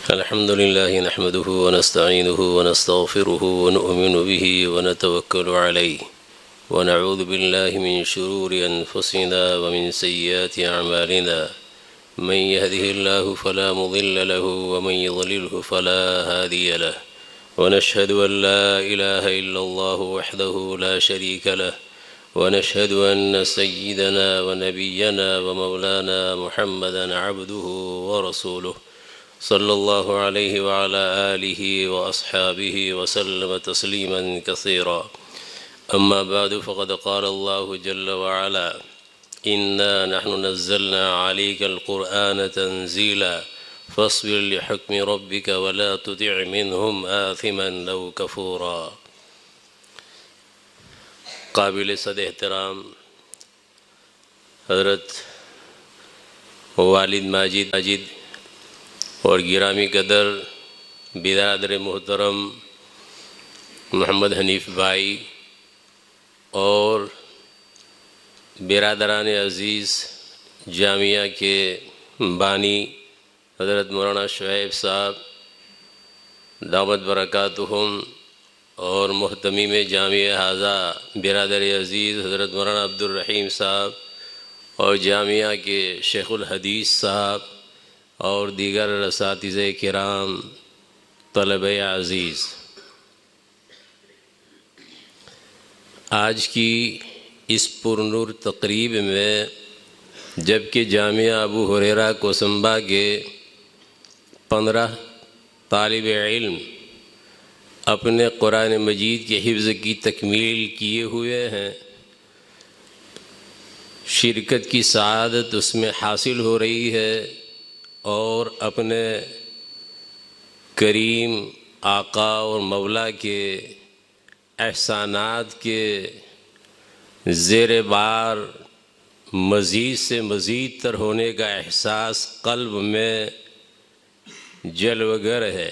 الحمد لله نحمده ونستعينه ونستغفره ونؤمن به ونتوكل عليه ونعوذ بالله من شرور أنفسنا ومن سيئات أعمالنا من يهده الله فلا مضل له ومن يضلله فلا هادي له ونشهد أن لا إله إلا الله وحده لا شريك له ونشهد أن سيدنا ونبينا ومولانا محمدا عبده ورسوله صلى الله عليه وعلى آله وأصحابه وسلم تسليما كثيرا. أما بعد فقد قال الله جل وعلا: إنا نحن نزلنا عليك القرآن تنزيلا فاصبر لحكم ربك ولا تطع منهم آثما أو كفورا. قابل صد احترام حضرت والد ماجد اور گرامی قدر برادر محترم محمد حنیف بھائی اور برادران عزیز جامعہ کے بانی حضرت مولانا شعیب صاحب دامت برکاتہم اور محتمیم جامعہ حاضہ برادر عزیز حضرت مولانا عبدالرحیم صاحب اور جامعہ کے شیخ الحدیث صاحب اور دیگر اساتذہ کرام، طلبہ عزیز، آج کی اس پرنور تقریب میں جبکہ جامعہ ابو ہریرہ کوسمبا کے 15 طالب علم اپنے قرآن مجید کے حفظ کی تکمیل کیے ہوئے ہیں، شرکت کی سعادت اس میں حاصل ہو رہی ہے اور اپنے کریم آقا اور مولا کے احسانات کے زیر بار مزید سے مزید تر ہونے کا احساس قلب میں جلوگر ہے۔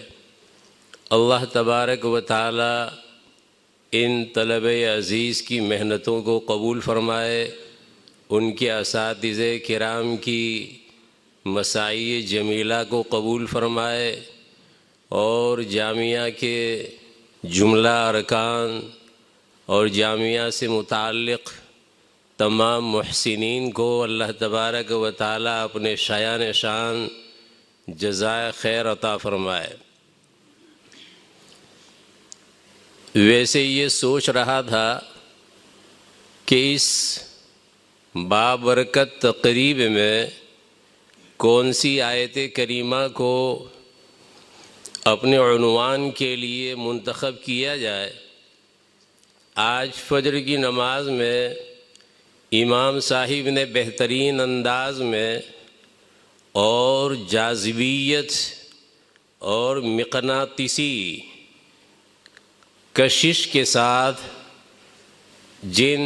اللہ تبارک و تعالی ان طلبہ عزیز کی محنتوں کو قبول فرمائے، ان کے اساتذہ کرام کی مساعی جمیلہ کو قبول فرمائے اور جامعہ کے جملہ ارکان اور جامعہ سے متعلق تمام محسنین کو اللہ تبارک و تعالی اپنے شایان شان جزائے خیر عطا فرمائے۔ ویسے یہ سوچ رہا تھا کہ اس بابرکت تقریب میں کون سی آیت کریمہ کو اپنے عنوان کے لیے منتخب کیا جائے۔ آج فجر کی نماز میں امام صاحب نے بہترین انداز میں اور جاذبیت اور مقناطیسی کشش کے ساتھ جن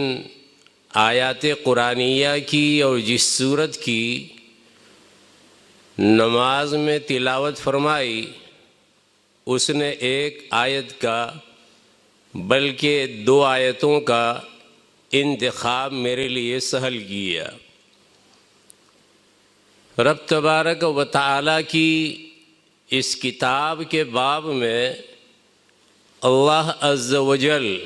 آیات قرآنیہ کی اور جس سورت کی نماز میں تلاوت فرمائی، اس نے ایک آیت کا بلکہ 2 آیتوں کا انتخاب میرے لیے سہل کیا۔ رب تبارک و تعالی کی اس کتاب کے باب میں اللہ عز و جل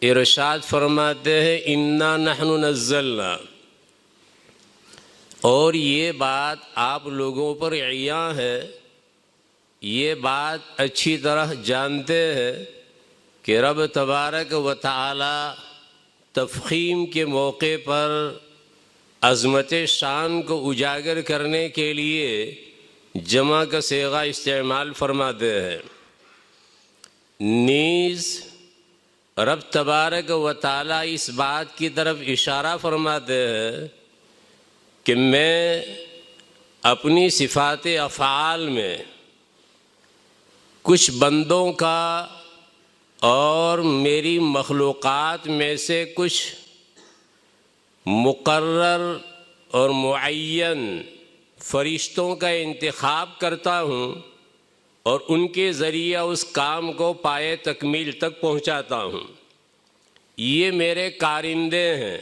ارشاد فرماتے ہیں: انا نحن نزلنا، اور یہ بات آپ لوگوں پر عیاں ہے، یہ بات اچھی طرح جانتے ہیں کہ رب تبارک و تعالی تفخیم کے موقع پر عظمت شان کو اجاگر کرنے کے لیے جمع کا صیغہ استعمال فرماتے ہیں۔ نیز رب تبارک و تعالی اس بات کی طرف اشارہ فرماتے ہیں کہ میں اپنی صفات افعال میں کچھ بندوں کا اور میری مخلوقات میں سے کچھ مقرر اور معین فرشتوں کا انتخاب کرتا ہوں اور ان کے ذریعہ اس کام کو پائے تکمیل تک پہنچاتا ہوں۔ یہ میرے کارندے ہیں،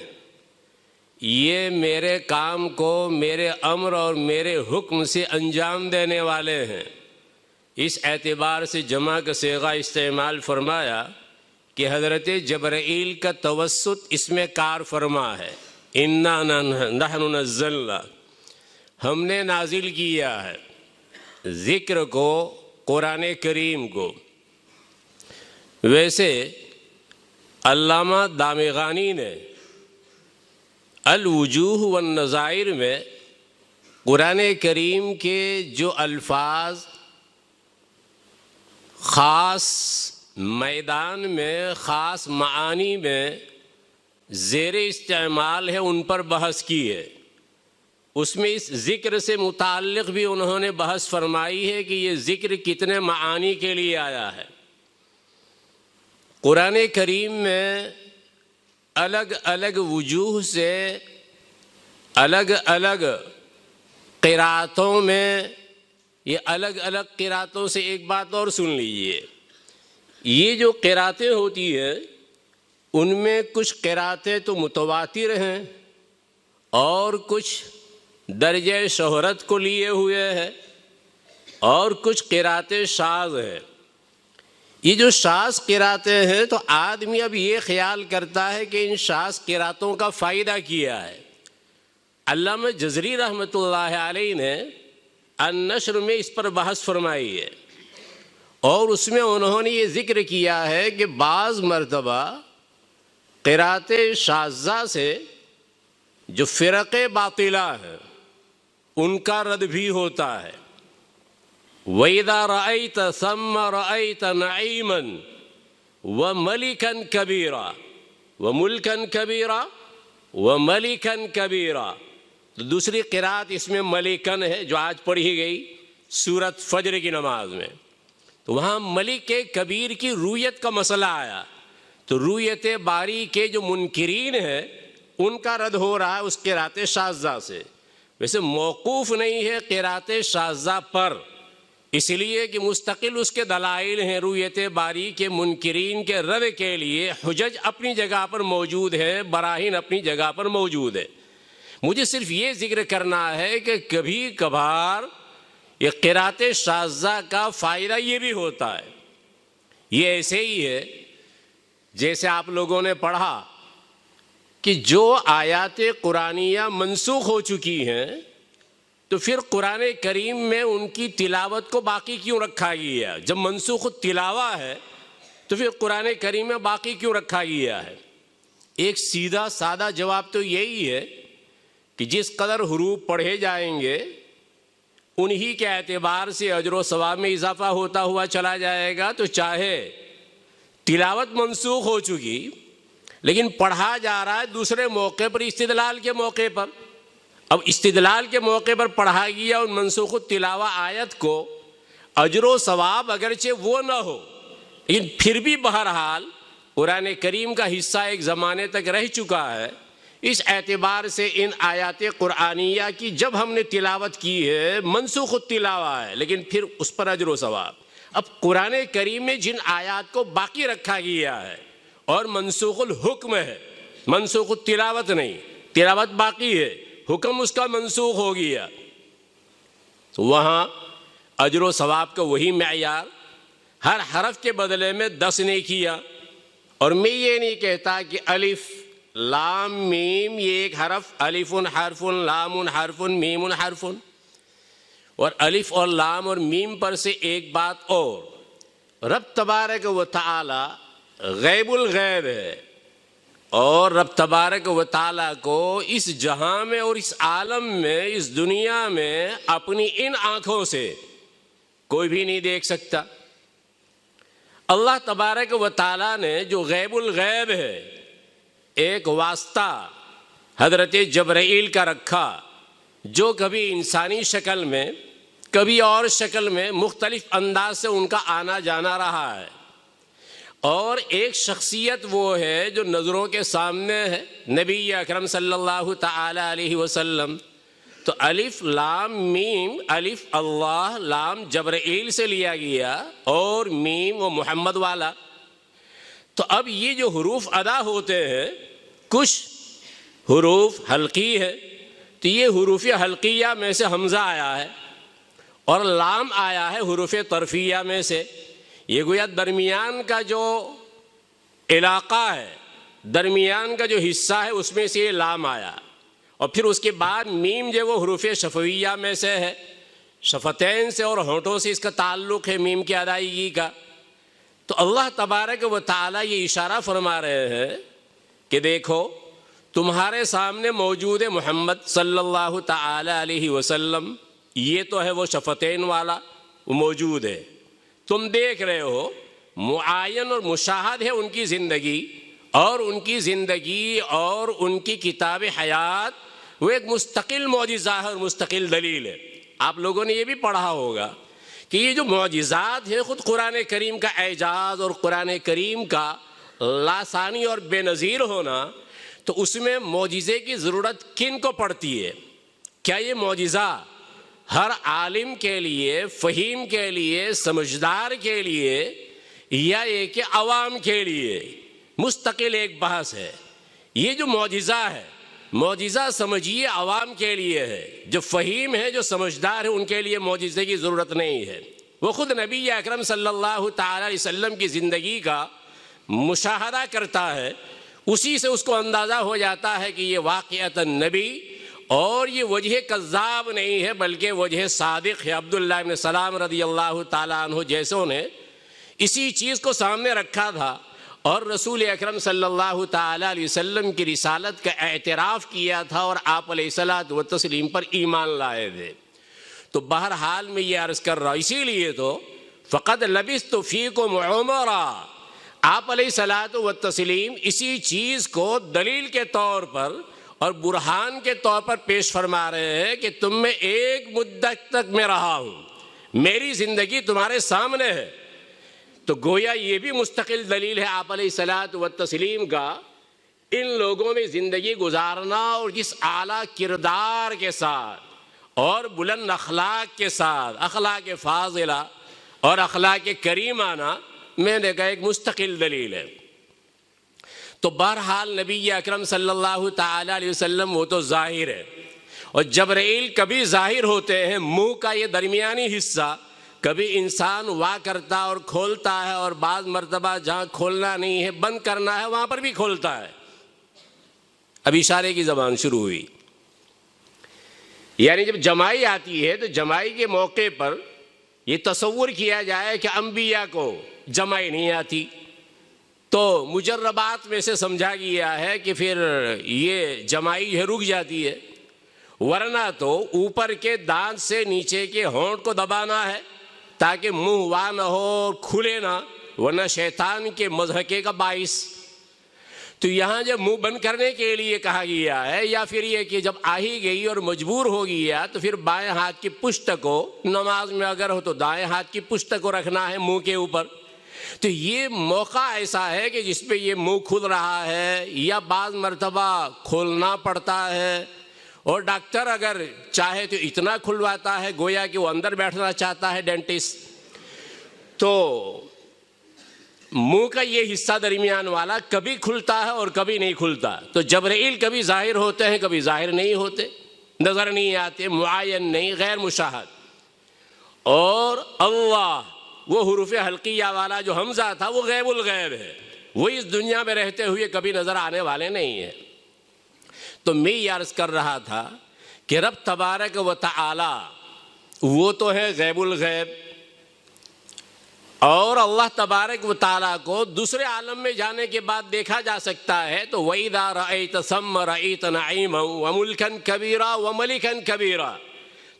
یہ میرے کام کو میرے امر اور میرے حکم سے انجام دینے والے ہیں۔ اس اعتبار سے جمع کا صیغہ استعمال فرمایا کہ حضرت جبرائیل کا توسط اس میں کار فرما ہے۔ انا نحن نزلنا، ہم نے نازل کیا ہے ذکر کو، قرآن کریم کو۔ ویسے علامہ دامغانی نے الوجوہ والنظائر میں قرآن کریم کے جو الفاظ خاص میدان میں، خاص معانی میں زیر استعمال ہے، ان پر بحث کی ہے۔ اس میں اس ذکر سے متعلق بھی انہوں نے بحث فرمائی ہے کہ یہ ذکر کتنے معانی کے لیے آیا ہے۔ قرآن کریم میں الگ الگ وجوہ سے، الگ الگ قراتوں میں، یہ الگ الگ قراتوں سے ایک بات اور سن لیجئے، یہ جو قراتیں ہوتی ہیں ان میں کچھ قراتیں تو متواتر ہیں اور کچھ درجہ شہرت کو لیے ہوئے ہیں اور کچھ قراتیں شاذ ہیں۔ یہ جو شاذ قراتیں ہیں تو آدمی اب یہ خیال کرتا ہے کہ ان شاذ قراتوں کا فائدہ کیا ہے۔ علامہ جزری رحمۃ اللہ علیہ نے النشر میں اس پر بحث فرمائی ہے اور اس میں انہوں نے یہ ذکر کیا ہے کہ بعض مرتبہ قرات شاذہ سے جو فرق باطلہ ہیں ان کا رد بھی ہوتا ہے۔ وَإِذَا رَأَيْتَ ثَمَّ رَأَيْتَ نَعِيمًا وَمَلِكًا كَبِيرًا وَمُلْكًا كَبِيرًا وَمَلِكًا كَبِيرًا۔ تو دوسری قرات اس میں ملکن ہے جو آج پڑھی گئی سورت فجر کی نماز میں، تو وہاں ملک کبیر کی رویت کا مسئلہ آیا، تو رویت باری کے جو منکرین ہیں ان کا رد ہو رہا ہے اس قرات شاذہ سے۔ ویسے موقوف نہیں ہے قرات شاذہ پر، اس لیے کہ مستقل اس کے دلائل ہیں۔ رویت باری کے منکرین کے رد کے لیے حجج اپنی جگہ پر موجود ہے، براہین اپنی جگہ پر موجود ہے۔ مجھے صرف یہ ذکر کرنا ہے کہ کبھی کبھار یہ قرات شاذہ کا فائدہ یہ بھی ہوتا ہے۔ یہ ایسے ہی ہے جیسے آپ لوگوں نے پڑھا کہ جو آیات قرآنیہ منسوخ ہو چکی ہیں تو پھر قرآن کریم میں ان کی تلاوت کو باقی کیوں رکھا گیا؟ جب منسوخ تلاوہ ہے تو پھر قرآن کریم میں باقی کیوں رکھا گیا ہے؟ ایک سیدھا سادہ جواب تو یہی ہے کہ جس قدر حروف پڑھے جائیں گے انہی کے اعتبار سے اجر و ثواب میں اضافہ ہوتا ہوا چلا جائے گا۔ تو چاہے تلاوت منسوخ ہو چکی لیکن پڑھا جا رہا ہے دوسرے موقع پر، استدلال کے موقع پر، اب استدلال کے موقع پر پڑھا گیا اور منسوخ التلاوہ آیت کو، اجر و ثواب اگرچہ وہ نہ ہو لیکن پھر بھی بہرحال قرآن کریم کا حصہ ایک زمانے تک رہ چکا ہے۔ اس اعتبار سے ان آیات قرآنیہ کی جب ہم نے تلاوت کی ہے منسوخ التلاوہ ہے لیکن پھر اس پر اجر و ثواب۔ اب قرآن کریم میں جن آیات کو باقی رکھا گیا ہے اور منسوخ الحکم ہے، منسوخ التلاوت نہیں، تلاوت باقی ہے، حکم اس کا منسوخ ہو گیا، تو وہاں اجر و ثواب کا وہی معیار، ہر حرف کے بدلے میں 10 نے کیا۔ اور میں یہ نہیں کہتا کہ الف لام میم یہ ایک حرف، الف حرف لام حرف میم حرف، اور الف اور لام اور میم پر سے ایک بات اور، رب تبارک و تعالی غیب الغیب ہے اور رب تبارک و تعالی کو اس جہاں میں اور اس عالم میں، اس دنیا میں اپنی ان آنکھوں سے کوئی بھی نہیں دیکھ سکتا۔ اللہ تبارک و تعالی نے جو غیب الغیب ہے ایک واسطہ حضرت جبرائیل کا رکھا، جو کبھی انسانی شکل میں کبھی اور شکل میں مختلف انداز سے ان کا آنا جانا رہا ہے، اور ایک شخصیت وہ ہے جو نظروں کے سامنے ہے، نبی اکرم صلی اللہ تعالی علیہ وسلم۔ تو الف لام میم، الف اللہ، لام جبرائیل سے لیا گیا اور میم و محمد والا۔ تو اب یہ جو حروف ادا ہوتے ہیں کچھ حروف حلقی ہے، تو یہ حروف حلقیہ میں سے حمزہ آیا ہے، اور لام آیا ہے حروف طرفیہ میں سے۔ یہ گویا درمیان کا جو علاقہ ہے، درمیان کا جو حصہ ہے، اس میں سے یہ لام آیا، اور پھر اس کے بعد میم جو وہ حروف شفویہ میں سے ہے، شفتین سے اور ہونٹوں سے اس کا تعلق ہے میم کی ادائیگی کا۔ تو اللہ تبارک و تعالی یہ اشارہ فرما رہے ہیں کہ دیکھو تمہارے سامنے موجود ہے محمد صلی اللہ تعالی علیہ وسلم، یہ تو ہے وہ شفتین والا، وہ موجود ہے، تم دیکھ رہے ہو، معین اور مشاہد ہے ان کی زندگی، اور ان کی زندگی اور ان کی کتاب حیات وہ ایک مستقل معجزہ ہے اور مستقل دلیل ہے۔ آپ لوگوں نے یہ بھی پڑھا ہوگا کہ یہ جو معجزات ہیں، خود قرآن کریم کا اعجاز اور قرآن کریم کا لاسانی اور بے نظیر ہونا، تو اس میں معجزے کی ضرورت کن کو پڑتی ہے؟ کیا یہ معجزہ ہر عالم کے لیے، فہیم کے لیے، سمجھدار کے لیے، یا یہ کہ عوام کے لیے؟ مستقل ایک بحث ہے۔ یہ جو معجزہ ہے، معجزہ سمجھیے عوام کے لیے ہے، جو فہیم ہے، جو سمجھدار ہے، ان کے لیے معجزے کی ضرورت نہیں ہے۔ وہ خود نبی اکرم صلی اللہ تعالی علیہ وسلم کی زندگی کا مشاہدہ کرتا ہے، اسی سے اس کو اندازہ ہو جاتا ہے کہ یہ واقعتاً نبی، اور یہ وجہ کذاب نہیں ہے بلکہ وجہ صادق ہے۔ عبداللہ ابن سلام رضی اللہ تعالیٰ عنہ جیسوں نے اسی چیز کو سامنے رکھا تھا، اور رسول اکرم صلی اللہ تعالیٰ علیہ وسلم کی رسالت کا اعتراف کیا تھا، اور آپ علیہ الصلوۃ والتسلیم پر ایمان لائے تھے۔ تو بہرحال میں یہ عرض کر رہا ہوں، اسی لیے تو فقد لبثت فیکم عمرا، آپ علیہ الصلوۃ والتسلیم اسی چیز کو دلیل کے طور پر اور برہان کے طور پر پیش فرما رہے ہیں کہ تم میں ایک مدت تک میں رہا ہوں، میری زندگی تمہارے سامنے ہے۔ تو گویا یہ بھی مستقل دلیل ہے آپ علیہ الصلوۃ والتسلیم کا، ان لوگوں نے زندگی گزارنا اور جس اعلیٰ کردار کے ساتھ اور بلند اخلاق کے ساتھ، اخلاق فاضلہ اور اخلاق کریمانہ، میں نے کہا ایک مستقل دلیل ہے۔ تو بہرحال نبی اکرم صلی اللہ تعالی علیہ وسلم وہ تو ظاہر ہے، اور جبرائیل کبھی ظاہر ہوتے ہیں، منہ کا یہ درمیانی حصہ کبھی انسان وا کرتا اور کھولتا ہے، اور بعض مرتبہ جہاں کھولنا نہیں ہے بند کرنا ہے وہاں پر بھی کھولتا ہے۔ اب اشارے کی زبان شروع ہوئی، یعنی جب جمائی آتی ہے تو جمائی کے موقع پر یہ تصور کیا جائے کہ انبیاء کو جمائی نہیں آتی، تو مجربات میں سے سمجھا گیا ہے کہ پھر یہ جمائی ہے رک جاتی ہے، ورنہ تو اوپر کے دانت سے نیچے کے ہونٹ کو دبانا ہے تاکہ منہ وا نہ ہو، کھلے نہ، ورنہ شیطان کے مضحکے کا باعث۔ تو یہاں جب منہ بند کرنے کے لیے کہا گیا ہے، یا پھر یہ کہ جب آ ہی گئی اور مجبور ہو گیا تو پھر بائیں ہاتھ کی پشت کو، نماز میں اگر ہو تو دائیں ہاتھ کی پشت کو رکھنا ہے منہ کے اوپر۔ تو یہ موقع ایسا ہے کہ جس پہ یہ منہ کھل رہا ہے، یا بعض مرتبہ کھولنا پڑتا ہے، اور ڈاکٹر اگر چاہے تو اتنا کھلواتا ہے گویا کہ وہ اندر بیٹھنا چاہتا ہے ڈینٹسٹ۔ تو منہ کا یہ حصہ درمیان والا کبھی کھلتا ہے اور کبھی نہیں کھلتا۔ تو جبرائیل کبھی ظاہر ہوتے ہیں، کبھی ظاہر نہیں ہوتے، نظر نہیں آتے، معین نہیں، غیر مشاہد۔ اور اللہ وہ حروف حلقیہ والا جو حمزہ تھا وہ غیب الغیب ہے، وہ اس دنیا میں رہتے ہوئے کبھی نظر آنے والے نہیں ہیں۔ تو میں یہ عرض کر رہا تھا کہ رب تبارک و تعالی وہ تو ہے غیب الغیب، اور اللہ تبارک و تعالیٰ کو دوسرے عالم میں جانے کے بعد دیکھا جا سکتا ہے۔ تو وَإِذَا رَأَيْتَ ثَمَّ رَأَيْتَ نَعِيمًا وَمُلْكًا كَبِيرًا وَمَلِكًا كَبِيرًا۔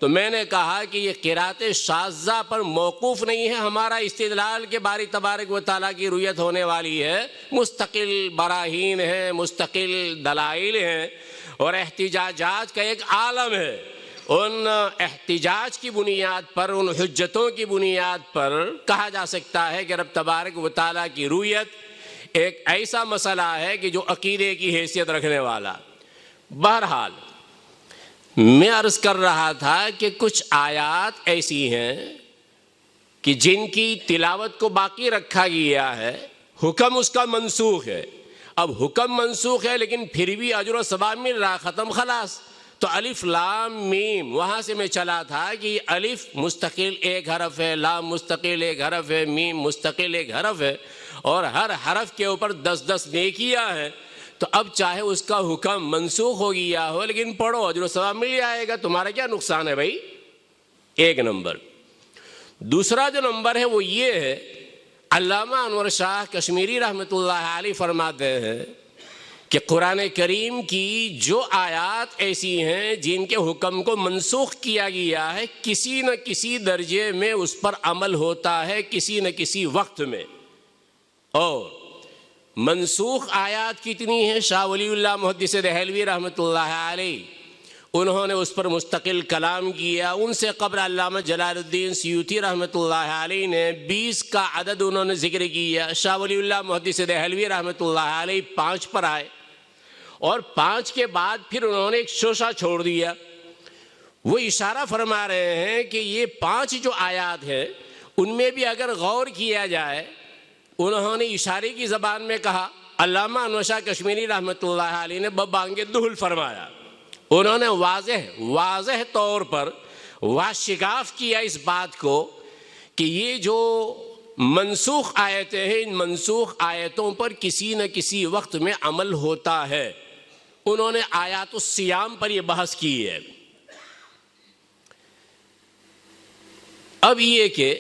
تو میں نے کہا کہ یہ قرأت شاذہ پر موقوف نہیں ہے، ہمارا استدلال کے باری تبارک و تعالیٰ کی رؤیت ہونے والی ہے، مستقل براہین ہیں، مستقل دلائل ہیں، اور احتجاجات کا ایک عالم ہے۔ ان احتجاج کی بنیاد پر، ان حجتوں کی بنیاد پر کہا جا سکتا ہے کہ رب تبارک و تعالیٰ کی رؤیت ایک ایسا مسئلہ ہے کہ جو عقیدے کی حیثیت رکھنے والا۔ بہرحال میں عرض کر رہا تھا کہ کچھ آیات ایسی ہیں کہ جن کی تلاوت کو باقی رکھا گیا ہے، حکم اس کا منسوخ ہے۔ اب حکم منسوخ ہے لیکن پھر بھی اجر و ثواب مل رہا، ختم خلاص۔ تو الف لام میم، وہاں سے میں چلا تھا کہ الف مستقل ایک حرف ہے، لام مستقل ایک حرف ہے، میم مستقل ایک حرف ہے، اور ہر حرف کے اوپر 10 نیکیاں ہیں۔ تو اب چاہے اس کا حکم منسوخ ہو گیا ہو لیکن پڑھو، اجر و ثواب مل جائے گا، تمہارا کیا نقصان ہے بھائی؟ ایک نمبر۔ دوسرا جو نمبر ہے وہ یہ ہے، علامہ انور شاہ کشمیری رحمۃ اللہ علیہ فرماتے ہیں کہ قرآن کریم کی جو آیات ایسی ہیں جن کے حکم کو منسوخ کیا گیا ہے، کسی نہ کسی درجے میں اس پر عمل ہوتا ہے کسی نہ کسی وقت میں۔ اور منسوخ آیات کتنی ہیں؟ شاہ ولی اللہ محدث دہلوی رحمۃ اللہ علیہ انہوں نے اس پر مستقل کلام کیا۔ ان سے قبل علامہ جلال الدین سیوطی رحمۃ اللہ علیہ نے 20 کا عدد انہوں نے ذکر کیا۔ شاہ ولی اللہ محدث دہلوی رحمۃ اللہ علیہ 5 پر آئے، اور 5 کے بعد پھر انہوں نے ایک شوشہ چھوڑ دیا۔ وہ اشارہ فرما رہے ہیں کہ یہ 5 جو آیات ہیں ان میں بھی اگر غور کیا جائے، انہوں نے اشارے کی زبان میں کہا۔ علامہ انور شاہ کشمیری رحمۃ اللہ علیہ نے ببانگ دہل فرمایا، انہوں نے واضح طور پر واشگاف کیا اس بات کو کہ یہ جو منسوخ آیتیں ہیں، ان منسوخ آیتوں پر کسی نہ کسی وقت میں عمل ہوتا ہے۔ انہوں نے آیات الصیام پر یہ بحث کی ہے۔ اب یہ کہ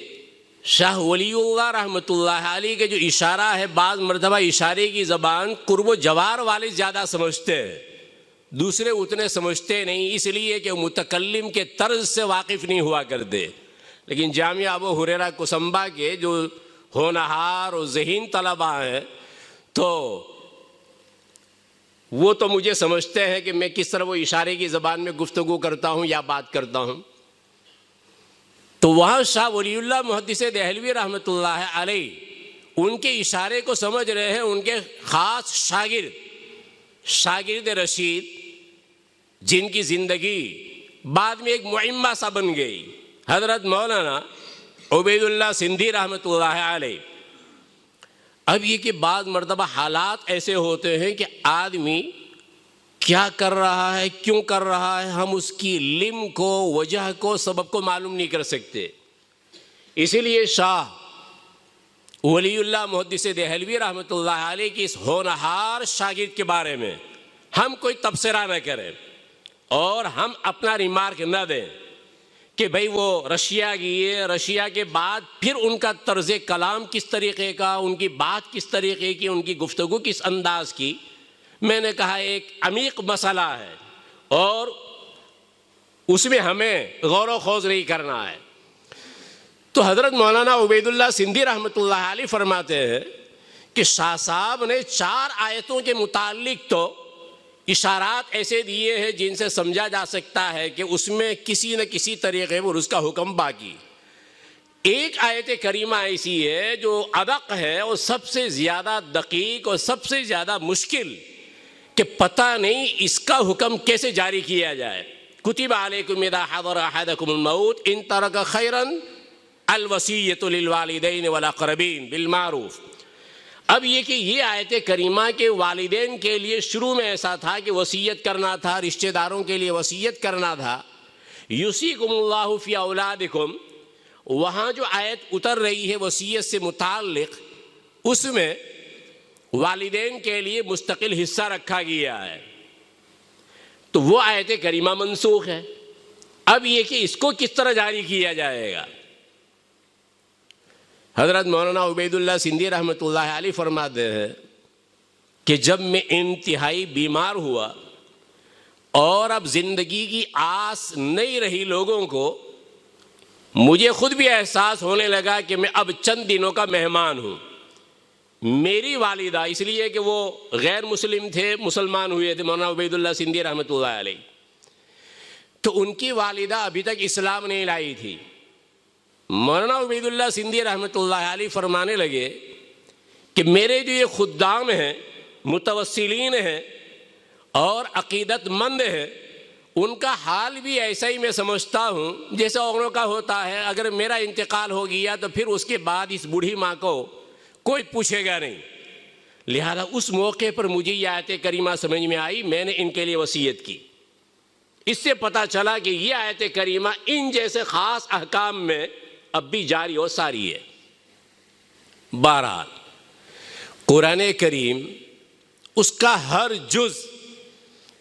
شاہ ولی اللہ رحمۃ اللہ علیہ کے جو اشارہ ہے، بعض مرتبہ اشارے کی زبان قرب و جوار والے زیادہ سمجھتے ہیں، دوسرے اتنے سمجھتے نہیں، اس لیے کہ متکلم کے طرز سے واقف نہیں ہوا کرتے۔ لیکن جامعہ ابو ہریرہ کوسمبا کے جو ہونہار اور ذہین طلباء ہیں، تو وہ تو مجھے سمجھتے ہیں کہ میں کس طرح وہ اشارے کی زبان میں گفتگو کرتا ہوں یا بات کرتا ہوں۔ تو وہاں شاہ ولی اللہ محدث دہلوی رحمۃ اللہ علیہ ان کے اشارے کو سمجھ رہے ہیں، ان کے خاص شاگرد رشید جن کی زندگی بعد میں ایک معمہ سا بن گئی، حضرت مولانا عبید اللہ سندھی رحمۃ اللہ علیہ۔ اب یہ کہ بعض مرتبہ حالات ایسے ہوتے ہیں کہ آدمی کیا کر رہا ہے، کیوں کر رہا ہے، ہم اس کی لم کو، وجہ کو، سبب کو معلوم نہیں کر سکتے۔ اسی لیے شاہ ولی اللہ محدث دہلوی رحمۃ اللہ علیہ کی اس ہونہار شاگرد کے بارے میں ہم کوئی تبصرہ نہ کریں اور ہم اپنا ریمارک نہ دیں کہ بھئی وہ رشیا گئے، رشیا کے بعد پھر ان کا طرز کلام کس طریقے کا، ان کی بات کس طریقے کی، ان کی گفتگو کس انداز کی۔ میں نے کہا ایک عمیق مسئلہ ہے اور اس میں ہمیں غور و خوض نہیں کرنا ہے۔ تو حضرت مولانا عبید اللہ سندھی رحمۃ اللہ علیہ فرماتے ہیں کہ شاہ صاحب نے 4 آیتوں کے متعلق تو اشارات ایسے دیے ہیں جن سے سمجھا جا سکتا ہے کہ اس میں کسی نہ کسی طریقے پر اس کا حکم باقی۔ ایک آیت کریمہ ایسی ہے جو ادق ہے اور سب سے زیادہ دقیق اور سب سے زیادہ مشکل کہ پتہ نہیں اس کا حکم کیسے جاری کیا جائے۔ کتب علیکم اذا حضر احدکم الموت ان ترک خیرا الوصیۃ للوالدین والاقربین بالمعروف۔ اب یہ کہ یہ آیت کریمہ کے والدین کے لیے شروع میں ایسا تھا کہ وصیت کرنا تھا، رشتہ داروں کے لیے وصیت کرنا تھا، یوصیکم اللہ فی اولادکم، وہاں جو آیت اتر رہی ہے وصیت سے متعلق، اس میں والدین کے لیے مستقل حصہ رکھا گیا ہے، تو وہ آیت کریمہ منسوخ ہے۔ اب یہ کہ اس کو کس طرح جاری کیا جائے گا؟ حضرت مولانا عبید اللہ سندھی رحمۃ اللہ علیہ فرماتے ہیں کہ جب میں انتہائی بیمار ہوا اور اب زندگی کی آس نہیں رہی لوگوں کو، مجھے خود بھی احساس ہونے لگا کہ میں اب چند دنوں کا مہمان ہوں۔ میری والدہ، اس لیے کہ وہ غیر مسلم تھے، مسلمان ہوئے تھے مولانا عبید اللہ سندھی رحمۃ اللہ علیہ، تو ان کی والدہ ابھی تک اسلام نہیں لائی تھی۔ مولانا عبید اللہ سندھی رحمۃ اللہ علیہ فرمانے لگے کہ میرے جو یہ خدام ہیں، متوسلین ہیں اور عقیدت مند ہیں، ان کا حال بھی ایسا ہی میں سمجھتا ہوں جیسے اوروں کا ہوتا ہے۔ اگر میرا انتقال ہو گیا تو پھر اس کے بعد اس بوڑھی ماں کو کوئی پوچھے گا نہیں، لہذا اس موقع پر مجھے یہ آیت کریمہ سمجھ میں آئی، میں نے ان کے لیے وصیت کی۔ اس سے پتہ چلا کہ یہ آیت کریمہ ان جیسے خاص احکام میں اب بھی جاری و ساری ہے۔ بہرحال قرآن کریم اس کا ہر جز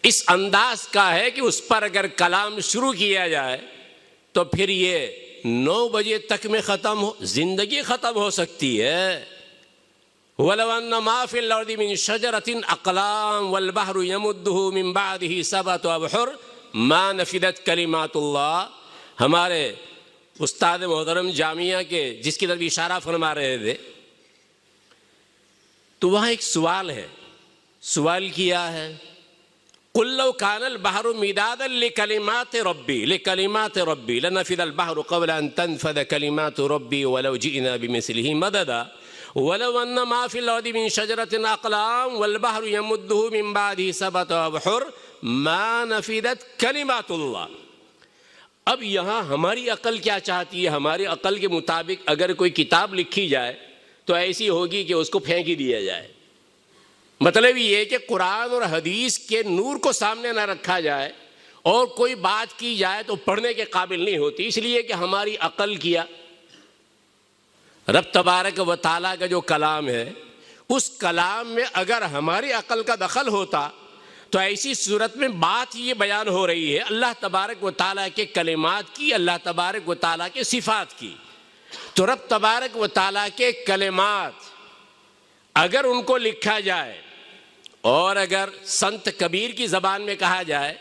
اس انداز کا ہے کہ اس پر اگر کلام شروع کیا جائے تو پھر یہ 9 بجے تک میں ختم ہو، زندگی ختم ہو سکتی ہے۔ وَلَوْ أَنَّ مَا فِي الْأَرْضِ مِن شَجَرَةٍ أَقْلَامٌ وَالْبَحْرُ يَمُدُّهُ مِن بَعْدِهِ 7 أَبْحُرٍ مَا نَفِدَتْ كَلِمَاتُ اللَّهِ۔ ہمارے استاد محترم جامعہ کے جس کی طرف اشارہ فرما رہے تھے، تو وہاں ایک سوال ہے، سوال کیا ہے، قُلْ لَوْ كَانَ الْبَحْرُ مِدَادًا لِكَلِمَاتِ رَبِّي لَنَفِدَ الْبَحْرُ قَبْلَ أَن تَنفَدَ كَلِمَاتُ رَبِّي وَلَوْ جِئْنَا بِمِثْلِهِ مَدَدًا وَلَوْ أَنَّ مَا فِي الْأَرْضِ مِن شَجَرَةٍ أَقْلَامٌ وَالْبَحْرُ يَمُدُّهُ مِن بَعْدِهِ 7 أَبْحُرٍ مَا نَفِدَتْ كَلِمَاتُ اللَّهِ۔ اب یہاں ہماری عقل کیا چاہتی ہے؟ ہماری عقل کے مطابق اگر کوئی کتاب لکھی جائے تو ایسی ہوگی کہ اس کو پھینک ہی دیا جائے۔ مطلب یہ ہے کہ قرآن اور حدیث کے نور کو سامنے نہ رکھا جائے اور کوئی بات کی جائے تو پڑھنے کے قابل نہیں ہوتی، اس لیے کہ ہماری عقل کیا رب تبارک و تعالیٰ کا جو کلام ہے، اس کلام میں اگر ہماری عقل کا دخل ہوتا تو ایسی صورت میں بات یہ بیان ہو رہی ہے اللہ تبارک و تعالیٰ کے کلمات کی، اللہ تبارک و تعالیٰ کے صفات کی، تو رب تبارک و تعالیٰ کے کلمات اگر ان کو لکھا جائے اور اگر سنت کبیر کی زبان میں کہا جائے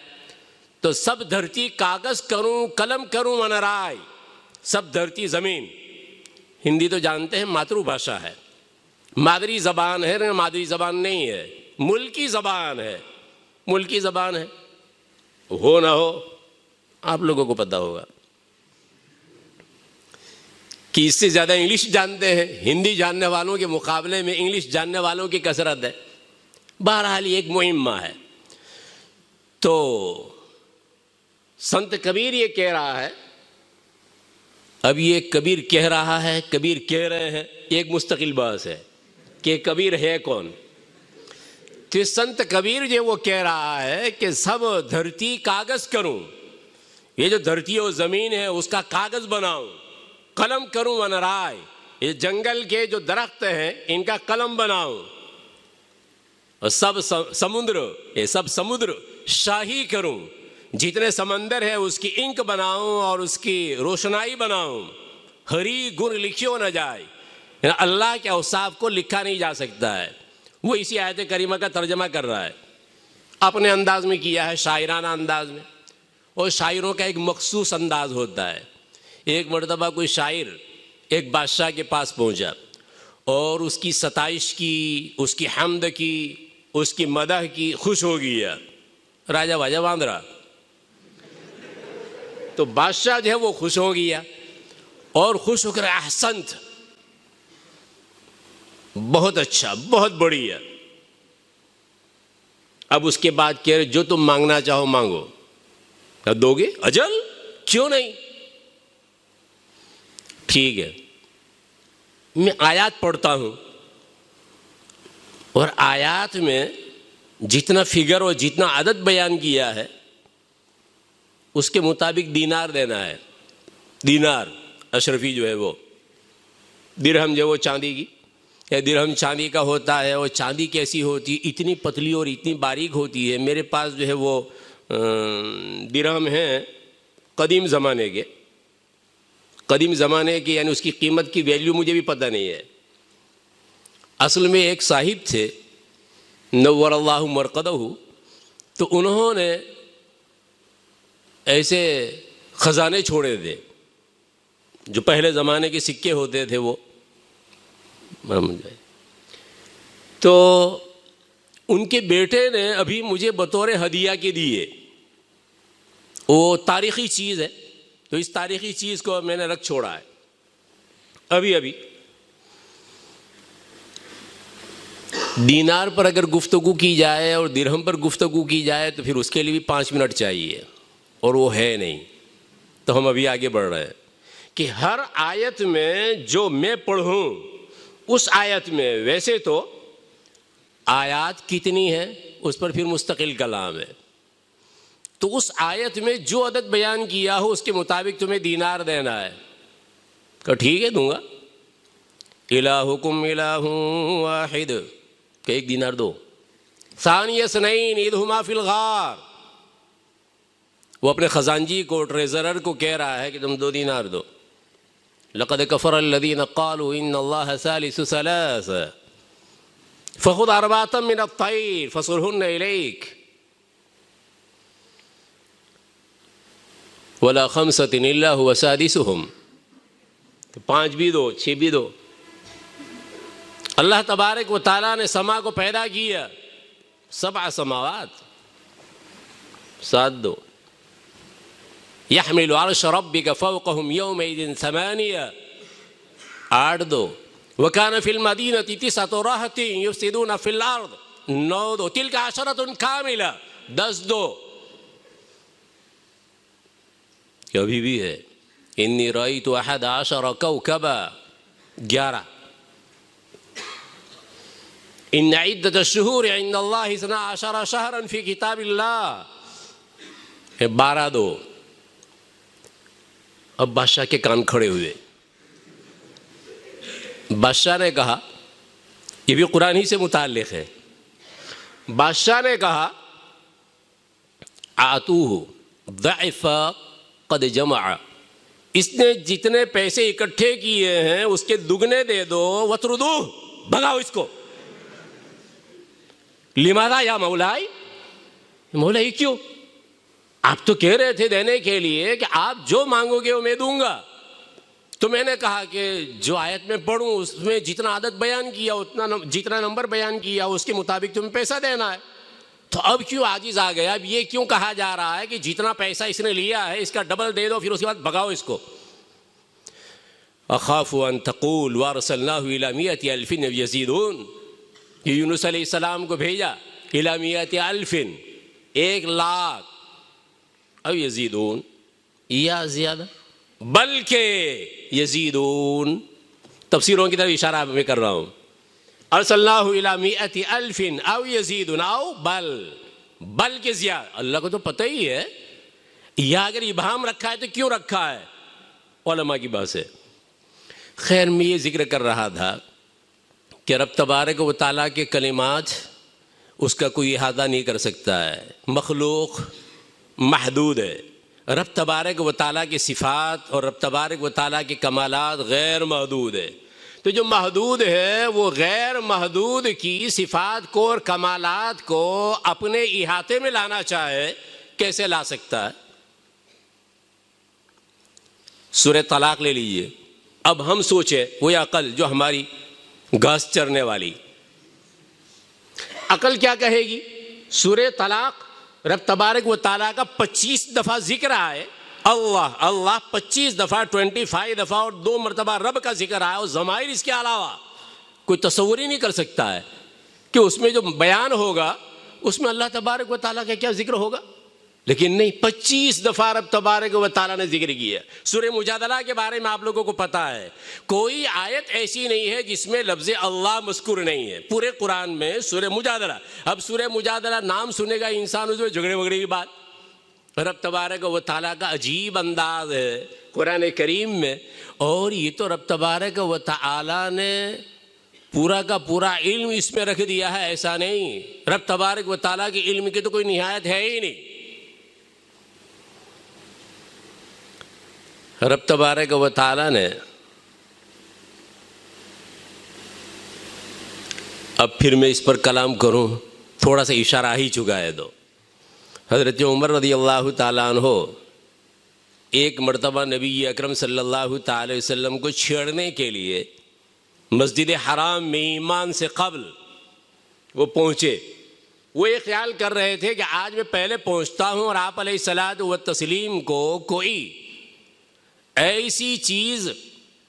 تو سب دھرتی کاغذ کروں قلم کروں ونرائے، سب دھرتی زمین، ہندی تو جانتے ہیں ماترو بھاشا ہے، مادری زبان ہے، مادری زبان نہیں ہے، ملکی زبان ہے، ملکی زبان ہے، ہو نہ ہو آپ لوگوں کو پتہ ہوگا کہ اس سے زیادہ انگلش جانتے ہیں، ہندی جاننے والوں کے مقابلے میں انگلش جاننے والوں کی کثرت ہے۔ بہرحال یہ ایک مہمہ ہے۔ تو سنت کبیر یہ کہہ رہا ہے، اب یہ کبیر کہہ رہا ہے، کبیر کہہ رہے ہیں، ایک مستقل بحث ہے کہ کبیر ہے کون۔ تو سنت کبیر جو وہ کہہ رہا ہے کہ سب دھرتی کاغذ کروں، یہ جو دھرتی و زمین ہے اس کا کاغذ بناؤں، قلم کروں ونرائے، یہ جنگل کے جو درخت ہیں ان کا قلم بناؤں، اور سب سمندر، یہ سب سمندر شاہی کروں، جتنے سمندر ہے اس کی انک بناؤں اور اس کی روشنائی بناؤں، ہری گر لکھیو نہ جائے، اللہ کے اوصاف کو لکھا نہیں جا سکتا ہے۔ وہ اسی آیت کریمہ کا ترجمہ کر رہا ہے، اپنے انداز میں کیا ہے، شاعرانہ انداز میں، اور شاعروں کا ایک مخصوص انداز ہوتا ہے۔ ایک مرتبہ کوئی شاعر ایک بادشاہ کے پاس پہنچا اور اس کی ستائش کی، اس کی حمد کی، اس کی مدح کی، خوش ہو گیا، راجا واجا باندھ رہا، تو بادشاہ جو ہے وہ خوش ہو گیا اور خوش ہو کر احسنت، بہت اچھا، بہت بڑھیا۔ اب اس کے بعد کہہ رہے جو تم مانگنا چاہو مانگو، دو گے؟ اجل، کیوں نہیں؟ ٹھیک ہے، میں آیات پڑھتا ہوں اور آیات میں جتنا فگر اور جتنا عدد بیان کیا ہے اس کے مطابق دینار دینا ہے۔ دینار اشرفی جو ہے وہ، درہم جو ہے وہ چاندی کی، یا درہم چاندی کا ہوتا ہے، اور چاندی کیسی ہوتی، اتنی پتلی اور اتنی باریک ہوتی ہے۔ میرے پاس جو ہے وہ درہم ہیں قدیم زمانے کے، یعنی اس کی قیمت کی ویلیو مجھے بھی پتہ نہیں ہے۔ اصل میں ایک صاحب تھے نور اللہ مرقدہ، تو انہوں نے ایسے خزانے چھوڑے تھے، جو پہلے زمانے کے سکے ہوتے تھے وہ، تو ان کے بیٹے نے ابھی مجھے بطور ہدیہ کے دیے، وہ تاریخی چیز ہے، تو اس تاریخی چیز کو میں نے رکھ چھوڑا ہے ابھی۔ دینار پر اگر گفتگو کی جائے اور درہم پر گفتگو کی جائے تو پھر اس کے لیے بھی 5 منٹ چاہیے، اور وہ ہے نہیں، تو ہم ابھی آگے بڑھ رہے ہیں کہ ہر آیت میں جو میں پڑھوں اس آیت میں، ویسے تو آیات کتنی ہیں اس پر پھر مستقل کلام ہے. تو اس آیت میں جو عدد بیان کیا ہو اس کے مطابق تمہیں دینار دینا ہے. کہ ٹھیک ہے دوں گا. الہکم الہ واحد کہ ایک دینار دو. ثانی اثنین اذ ہما فی الغار، وہ اپنے خزانجی کو ٹریزرر کو کہہ رہا ہے کہ تم 2 دینار دو. لقد کفر الذین قالوا ان اللہ ثالث ثلاثہ فخذ اربعة من الطیر فصرهن الیک ولا خمسة الا هو سادسهم. 5 بھی دو 6 بھی دو. اللہ تبارک و تعالیٰ نے سما کو پیدا کیا 7 سماوات 7 دو. يحمل عرش ربك فوقهم يومئذ 8 8 دو. وكان في المدينة 9 رهط يفسدون في الأرض 9 دو. تلك 10 كاملة 10 دو. ابھی بھی ہے انی رأيت 11 كوكبا 11. ان عدة الشهور عند الله 12 شهرا في كتاب الله 12 دو. اب بادشاہ کے کان کھڑے ہوئے. بادشاہ نے کہا، یہ بھی قرآن ہی سے متعلق ہے، بادشاہ نے کہا آتوہ ضعف قد جمع، اس نے جتنے پیسے اکٹھے کیے ہیں اس کے دگنے دے دو. وطردوہ، بھگاؤ اس کو. لماذا یا مولائی، مولائی کیوں؟ آپ تو کہہ رہے تھے دینے کے لیے کہ آپ جو مانگو گے وہ میں دوں گا. تو میں نے کہا کہ جو آیت میں پڑھوں اس میں جتنا عدد بیان کیا اتنا جتنا نمبر بیان کیا اس کے مطابق تمہیں پیسہ دینا ہے. تو اب کیوں عاجز آ گیا؟ اب یہ کیوں کہا جا رہا ہے کہ جتنا پیسہ اس نے لیا ہے اس کا ڈبل دے دو، پھر اس کے بعد بھگاؤ اس کو. اخاف ان تقول وارسلناہ الی 100,000 یزیدون، یونس علیہ السلام کو بھیجا الی 100,000 1,00,000 او یزیدون یا زیادہ، بلکہ یزیدون. تفسیروں کی طرف اشارہ میں کر رہا ہوں. ارسلناہ الی 100,000 او یزیدون او بل کے زیادہ. اللہ کو تو پتہ ہی ہے. یا اگر ابہام رکھا ہے تو کیوں رکھا ہے، علماء کی بات ہے. خیر میں یہ ذکر کر رہا تھا کہ رب تبارک و تعالیٰ کے کلمات اس کا کوئی احاطہ نہیں کر سکتا ہے. مخلوق محدود ہے. رب تبارک و تعالیٰ کی صفات اور رب تبارک و تعالیٰ کے کمالات غیر محدود ہے. تو جو محدود ہے وہ غیر محدود کی صفات کو اور کمالات کو اپنے احاطے میں لانا چاہے کیسے لا سکتا ہے؟ سورہ طلاق لے لیجئے. اب ہم سوچیں وہ عقل جو ہماری گھاس چرنے والی عقل کیا کہے گی؟ سورہ طلاق رب تبارک و تعالیٰ کا 25 دفعہ ذکر آئے. اللہ 25 دفعہ 25 دفعہ اور 2 مرتبہ رب کا ذکر آیا اور ضمائر اس کے علاوہ. کوئی تصور ہی نہیں کر سکتا ہے کہ اس میں جو بیان ہوگا اس میں اللہ تبارک و تعالیٰ کا کیا ذکر ہوگا. لیکن نہیں، 25 دفعہ رب تبارک و تعالیٰ نے ذکر کیا. سورہ مجادلہ کے بارے میں آپ لوگوں کو پتہ ہے، کوئی آیت ایسی نہیں ہے جس میں لفظ اللہ مذکور نہیں ہے پورے قرآن میں. سورہ مجادلہ، اب سورہ مجادلہ نام سنے گا انسان اس میں جھگڑے وگڑے کی بات. رب تبارک و تعالیٰ کا عجیب انداز ہے قرآن کریم میں. اور یہ تو رب تبارک و تعالیٰ نے پورا کا پورا علم اس میں رکھ دیا ہے. ایسا نہیں، رب تبارک و تعالیٰ کے علم کی تو کوئی نہایت ہے ہی نہیں. رب تبارک و تعالیٰ نے اب پھر میں اس پر کلام کروں، تھوڑا سا اشارہ ہی چکا ہے. تو حضرت عمر رضی اللہ تعالیٰ عنہ ایک مرتبہ نبی اکرم صلی اللہ تعالی علیہ وسلم کو چھیڑنے کے لیے مسجد حرام میں ایمان سے قبل وہ پہنچے. وہ یہ خیال کر رہے تھے کہ آج میں پہلے پہنچتا ہوں اور آپ علیہ الصلاۃ والتسلیم کو کوئی ایسی چیز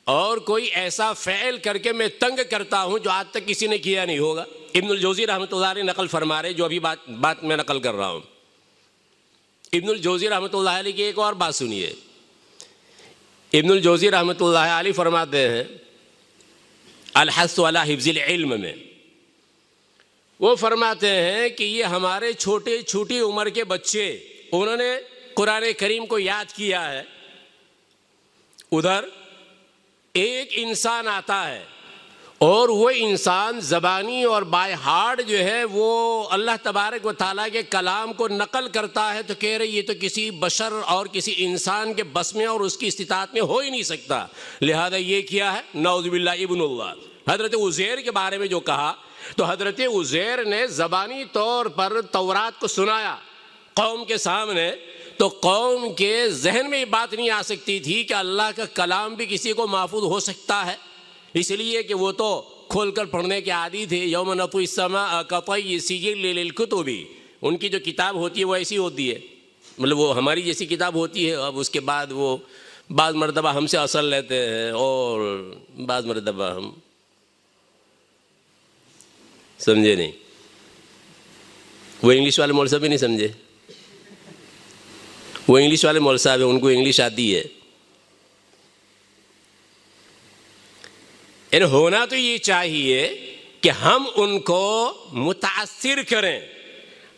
اور کوئی ایسا فعل کر کے میں تنگ کرتا ہوں جو آج تک کسی نے کیا نہیں ہوگا. ابن الجوزی رحمۃ اللہ علیہ نقل فرما رہے، جو ابھی بات میں نقل کر رہا ہوں. ابن الجوزی رحمۃ اللہ علیہ کی ایک اور بات سنیے. ابن الجوزی رحمۃ اللہ علیہ فرماتے ہیں الحث علی حفظ العلم میں وہ فرماتے ہیں کہ یہ ہمارے چھوٹی عمر کے بچے، انہوں نے قرآن کریم کو یاد کیا ہے، ادھر ایک انسان آتا ہے اور وہ انسان زبانی اور بائی ہارٹ جو ہے وہ اللہ تبارک و تعالیٰ کے کلام کو نقل کرتا ہے، تو کہہ رہے یہ تو کسی بشر اور کسی انسان کے بس میں اور اس کی استطاعت میں ہو ہی نہیں سکتا، لہذا یہ کیا ہے نعوذ باللہ ابن اللہ۔ حضرت عزیر کے بارے میں جو کہا تو حضرت عزیر نے زبانی طور پر تورات کو سنایا قوم کے سامنے، تو قوم کے ذہن میں یہ بات نہیں آ سکتی تھی کہ اللہ کا کلام بھی کسی کو محفوظ ہو سکتا ہے، اس لیے کہ وہ تو کھول کر پڑھنے کے عادی تھے۔ یوم نطوی السماء کطی السجل للکتب، ان کی جو کتاب ہوتی ہے وہ ایسی ہوتی ہے، مطلب وہ ہماری جیسی کتاب ہوتی ہے، اب اس کے بعد وہ بعض مرتبہ ہم سے اصل لیتے ہیں اور بعض مرتبہ ہم سمجھے نہیں، وہ انگلش والے مول صاحب بھی نہیں سمجھے، وہ انگلش والے مول صاحب ہیں، ان کو انگلش آتی ہے۔ یعنی ہونا تو یہ چاہیے کہ ہم ان کو متاثر کریں،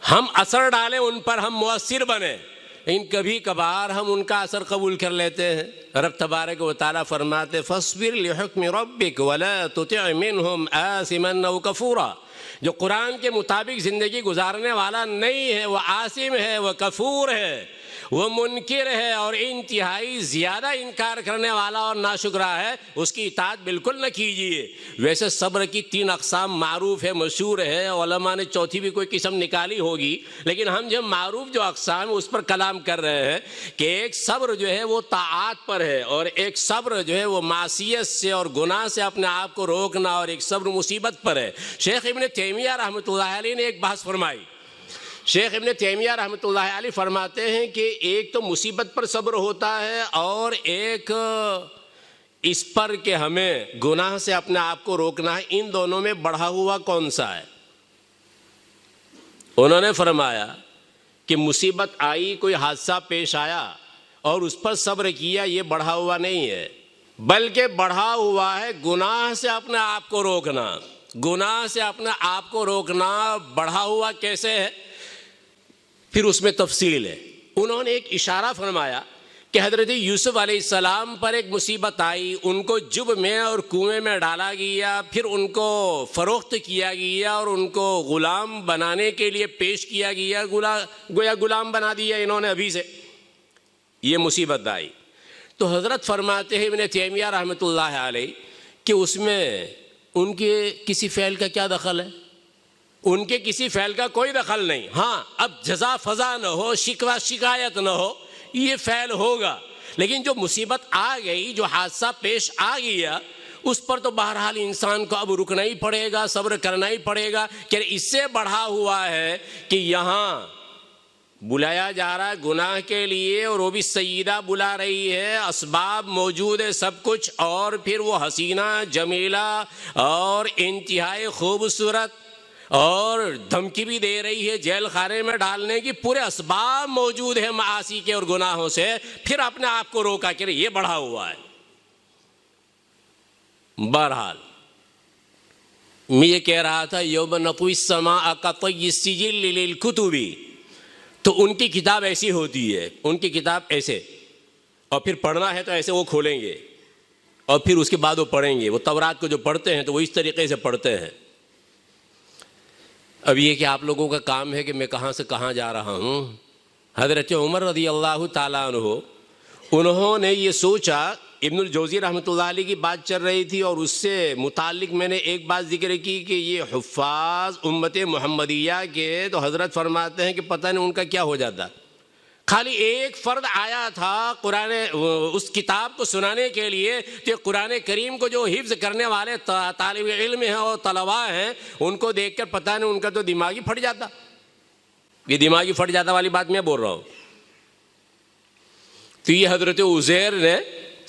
ہم اثر ڈالیں ان پر، ہم مؤثر بنیں، لیکن کبھی کبھار ہم ان کا اثر قبول کر لیتے ہیں۔ رب تبارک و تعالیٰ فرماتے فاصبر لحکم ربک ولا تطع منہم آثما او کفورا، جو قرآن کے مطابق زندگی گزارنے والا نہیں ہے وہ آثم ہے، وہ کفور ہے، وہ منکر ہے اور انتہائی زیادہ انکار کرنے والا اور ناشکرا ہے، اس کی اطاعت بالکل نہ کیجیے۔ ویسے صبر کی 3 اقسام معروف ہے، مشہور ہے، علماء نے چوتھی بھی کوئی قسم نکالی ہوگی، لیکن ہم جو معروف جو اقسام اس پر کلام کر رہے ہیں کہ ایک صبر جو ہے وہ طاعات پر ہے، اور ایک صبر جو ہے وہ معصیت سے اور گناہ سے اپنے آپ کو روکنا، اور ایک صبر مصیبت پر ہے۔ شیخ ابن تیمیہ رحمۃ اللہ علیہ نے ایک بحث فرمائی، شیخ ابن تیمیہ رحمۃ اللہ علیہ فرماتے ہیں کہ ایک تو مصیبت پر صبر ہوتا ہے، اور ایک اس پر کہ ہمیں گناہ سے اپنے آپ کو روکنا ہے، ان دونوں میں بڑھا ہوا کون سا ہے؟ انہوں نے فرمایا کہ مصیبت آئی، کوئی حادثہ پیش آیا اور اس پر صبر کیا، یہ بڑھا ہوا نہیں ہے، بلکہ بڑھا ہوا ہے گناہ سے اپنے آپ کو روکنا۔ گناہ سے اپنے آپ کو روکنا بڑھا ہوا کیسے ہے؟ پھر اس میں تفصیل ہے۔ انہوں نے ایک اشارہ فرمایا کہ حضرت یوسف علیہ السلام پر ایک مصیبت آئی، ان کو جب میں اور کنویں میں ڈالا گیا، پھر ان کو فروخت کیا گیا اور ان کو غلام بنانے کے لیے پیش کیا گیا، گویا غلام بنا دیا انہوں نے ابھی سے، یہ مصیبت آئی۔ تو حضرت فرماتے ہیں ابن تیمیہ رحمۃ اللہ علیہ کہ اس میں ان کے کسی فعل کا کیا دخل ہے؟ ان کے کسی فعل کا کوئی دخل نہیں۔ ہاں اب جزا فضا نہ ہو، شکوہ شکایت نہ ہو، یہ فعل ہوگا، لیکن جو مصیبت آ گئی، جو حادثہ پیش آ گیا، اس پر تو بہرحال انسان کو اب رکنا ہی پڑے گا، صبر کرنا ہی پڑے گا۔ کہ اس سے بڑھا ہوا ہے کہ یہاں بلایا جا رہا ہے گناہ کے لیے، اور وہ بھی سیدہ بلا رہی ہے، اسباب موجود ہے سب کچھ، اور پھر وہ حسینہ جمیلہ اور انتہائی خوبصورت، اور دھمکی بھی دے رہی ہے جیل خانے میں ڈالنے کی، پورے اسباب موجود ہیں معاصی کے اور گناہوں سے، پھر اپنے آپ کو روکا کہ یہ بڑھا ہوا ہے۔ بہرحال میں یہ کہہ رہا تھا یوم نطوی السماء کطی السجل للکتب، تو ان کی کتاب ایسی ہوتی ہے، ان کی کتاب ایسے، اور پھر پڑھنا ہے تو ایسے وہ کھولیں گے اور پھر اس کے بعد وہ پڑھیں گے۔ وہ تورات کو جو پڑھتے ہیں تو وہ اس طریقے سے پڑھتے ہیں۔ اب یہ کہ آپ لوگوں کا کام ہے کہ میں کہاں سے کہاں جا رہا ہوں۔ حضرت عمر رضی اللہ تعالیٰ عنہ، انہوں نے یہ سوچا، ابن الجوزی رحمۃ اللہ علیہ کی بات چل رہی تھی، اور اس سے متعلق میں نے ایک بات ذکر کی کہ یہ حفاظ امت محمدیہ کے، تو حضرت فرماتے ہیں کہ پتہ نہیں ان کا کیا ہو جاتا۔ خالی ایک فرد آیا تھا قرآن اس کتاب کو سنانے کے لیے، کہ قرآن کریم کو جو حفظ کرنے والے طالب علم ہیں اور طلباء ہیں، ان کو دیکھ کر پتہ نہیں ان کا تو دماغ ہی پھٹ جاتا۔ یہ دماغی پھٹ جاتا والی بات میں بول رہا ہوں۔ تو یہ حضرت عزیر نے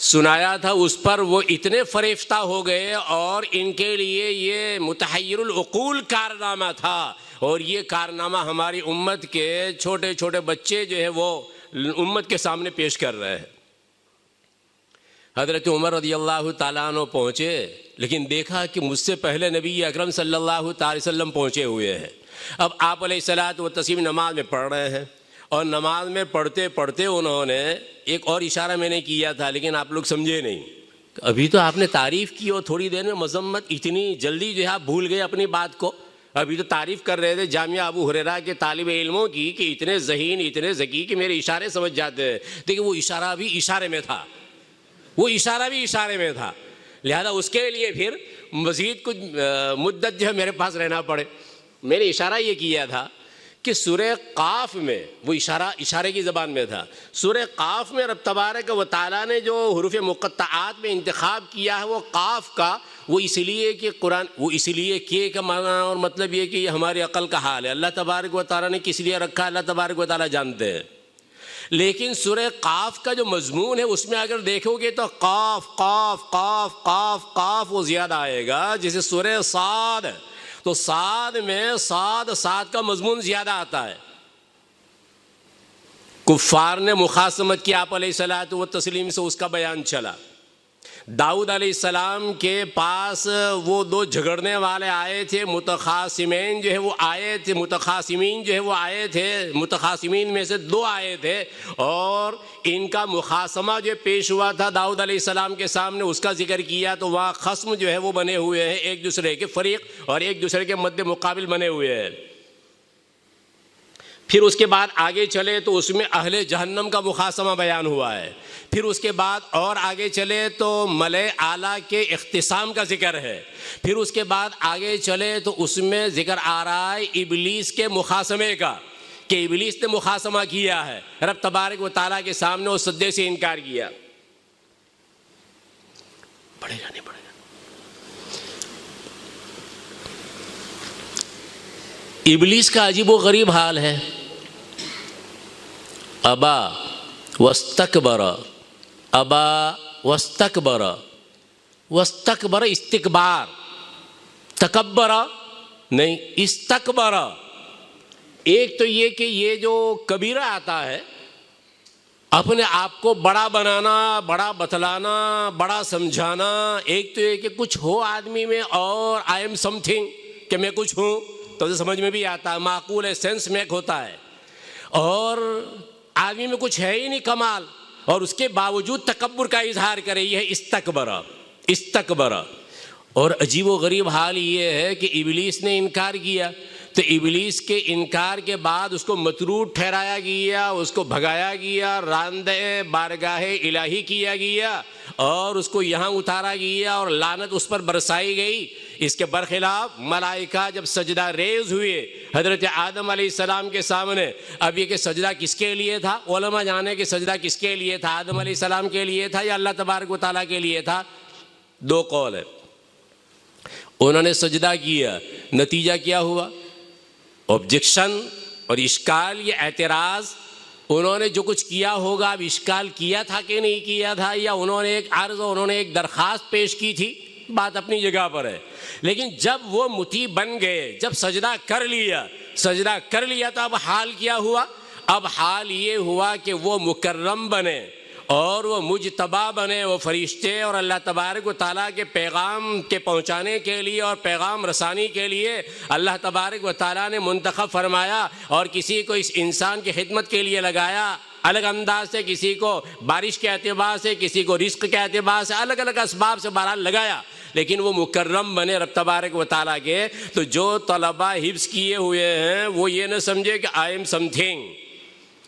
سنایا تھا، اس پر وہ اتنے فریفتہ ہو گئے، اور ان کے لیے یہ متحیر العقول کارنامہ تھا، اور یہ کارنامہ ہماری امت کے چھوٹے چھوٹے بچے جو ہے وہ امت کے سامنے پیش کر رہے ہیں۔ حضرت عمر رضی اللہ تعالیٰ عنہ پہنچے، لیکن دیکھا کہ مجھ سے پہلے نبی اکرم صلی اللہ تعالی وسلم پہنچے ہوئے ہیں۔ اب آپ علیہ الصلاۃ والتسلیم نماز میں پڑھ رہے ہیں، اور نماز میں پڑھتے پڑھتے انہوں نے ایک اور اشارہ میں نے کیا تھا، لیکن آپ لوگ سمجھے نہیں۔ ابھی تو آپ نے تعریف کی اور تھوڑی دیر میں مذمت، اتنی جلدی جو ہے آپ بھول گئے اپنی بات کو۔ ابھی تو تعریف کر رہے تھے جامعہ ابو ہریرہ کے طالب علموں کی کہ اتنے ذہین، اتنے ذکی کہ میرے اشارے سمجھ جاتے ہیں، لیکن وہ اشارہ بھی اشارے میں تھا، وہ اشارہ بھی اشارے میں تھا، لہذا اس کے لیے پھر مزید کچھ مدت جو ہے میرے پاس رہنا پڑے۔ میں نے اشارہ یہ کیا تھا کہ سورہ قاف میں، وہ اشارے کی زبان میں تھا، سورہ قاف میں رب تبارک و تعالیٰ نے جو حروف مقطعات میں انتخاب کیا ہے وہ قاف کا، وہ اس لیے کہ قرآن، وہ اس لیے کہ کا معنی اور مطلب یہ کہ یہ ہماری عقل کا حال ہے، اللہ تبارک و تعالیٰ نے کس لیے رکھا اللہ تبارک و تعالیٰ جانتے ہیں۔ لیکن سورہ قاف کا جو مضمون ہے اس میں اگر دیکھو گے تو قاف قاف قاف قاف قاف وہ زیادہ آئے گا، جیسے سورہ صاد، تو صاد میں صاد کا مضمون زیادہ آتا ہے۔ کفار نے مخاصمت کی آپ علیہ الصلاۃ والتسلیم سے، اس کا بیان چلا۔ داؤد علیہ السلام کے پاس وہ دو جھگڑنے والے آئے تھے، متخاصمین جو ہے وہ آئے تھے، متخاصمین جو ہے وہ آئے تھے، متخاصمین میں سے دو آئے تھے، اور ان کا مخاصمہ جو پیش ہوا تھا داؤد علیہ السلام کے سامنے، اس کا ذکر کیا تو وہاں خصم جو ہے وہ بنے ہوئے ہیں، ایک دوسرے کے فریق اور ایک دوسرے کے مد مقابل بنے ہوئے ہیں۔ پھر اس کے بعد آگے چلے تو اس میں اہل جہنم کا مخاصمہ بیان ہوا ہے۔ پھر اس کے بعد اور آگے چلے تو ملائے اعلیٰ کے اختصام کا ذکر ہے۔ پھر اس کے بعد آگے چلے تو اس میں ذکر آ رہا ہے ابلیس کے مخاصمے کا، کہ ابلیس نے مخاصمہ کیا ہے رب تبارک و تعالیٰ کے سامنے، اور سجدے سے انکار کیا۔ پڑھے جانے پڑے گا۔ ابلیس کا عجیب و غریب حال ہے۔ ابا واستکبر، ابا واستکبر، واستکبر استکبار، تکبر نہیں، استکبر۔ ایک تو یہ کہ یہ جو کبیرہ آتا ہے، اپنے آپ کو بڑا بنانا، بڑا بتلانا، بڑا سمجھانا۔ ایک تو یہ کہ کچھ ہو آدمی میں اور آئی ایم سم تھنگ، کہ میں کچھ ہوں، تو سمجھ میں بھی آتا ہے، معقول ہے، سینس میک ہوتا ہے، اور آدمی میں کچھ ہے ہی نہیں کمال، اور اس کے باوجود تکبر کا اظہار کرے، یہ ہے استکبر، استکبر۔ اور عجیب و غریب حال یہ ہے کہ ابلیس نے انکار کیا، تو ابلیس کے انکار کے بعد اس کو مطرود ٹھہرایا گیا، اس کو بھگایا گیا، راندہ بارگاہ الہی کیا گیا، اور اس کو یہاں اتارا گیا، اور لعنت اس پر برسائی گئی۔ اس کے برخلاف ملائکہ جب سجدہ ریز ہوئے حضرت آدم علیہ السلام کے سامنے، اب یہ کہ سجدہ کس کے لیے تھا؟ علماء جانے کہ سجدہ کس کے لیے تھا، آدم علیہ السلام کے لیے تھا یا اللہ تبارک و تعالیٰ کے لیے تھا؟ دو قول ہے۔ انہوں نے سجدہ کیا، نتیجہ کیا ہوا؟ آبجیکشن اور اشکال، یہ اعتراض۔ انہوں نے جو کچھ کیا ہوگا، اب اشکال کیا تھا کہ نہیں کیا تھا، یا انہوں نے ایک عرض، انہوں نے ایک درخواست پیش کی تھی، بات اپنی جگہ پر ہے۔ لیکن جب وہ مطیع بن گئے، جب سجدہ کر لیا تو اب حال کیا ہوا؟ اب حال یہ ہوا کہ وہ مکرم بنے، اور وہ مجتبی بنے، وہ فرشتے اور اللہ تبارک و تعالیٰ کے پیغام کے پہنچانے کے لیے اور پیغام رسانی کے لیے اللہ تبارک و تعالیٰ نے منتخب فرمایا، اور کسی کو اس انسان کی خدمت کے لیے لگایا، الگ انداز سے، کسی کو بارش کے اعتبار سے، کسی کو رزق کے اعتبار سے، الگ الگ اسباب سے بہرحال لگایا، لیکن وہ مکرم بنے رب تبارک و تعالیٰ کے۔ تو جو طلبہ حفظ کیے ہوئے ہیں وہ یہ نہ سمجھے کہ آئی ایم سم تھنگ،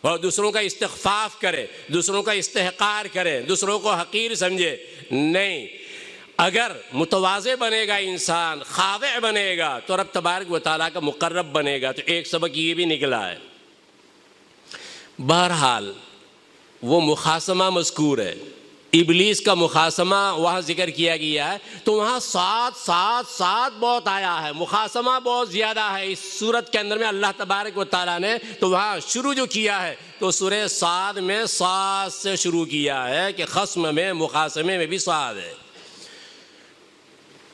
اور دوسروں کا استخفاف کرے، دوسروں کا استحقار کرے، دوسروں کو حقیر سمجھے، نہیں۔ اگر متواضع بنے گا انسان، خاضع بنے گا، تو رب تبارک و تعالیٰ کا مقرب بنے گا۔ تو ایک سبق یہ بھی نکلا ہے۔ بہرحال وہ مخاصمہ مذکور ہے، ابلیس کا مخاصمہ وہاں ذکر کیا گیا ہے، تو وہاں سات بہت آیا ہے، مخاصمہ بہت زیادہ ہے اس صورت کے اندر میں۔ اللہ تبارک و تعالیٰ نے تو وہاں شروع جو کیا ہے تو سورہ صاد میں صاد سے شروع کیا ہے، کہ خصم میں، مخاصمے میں بھی صاد ہے۔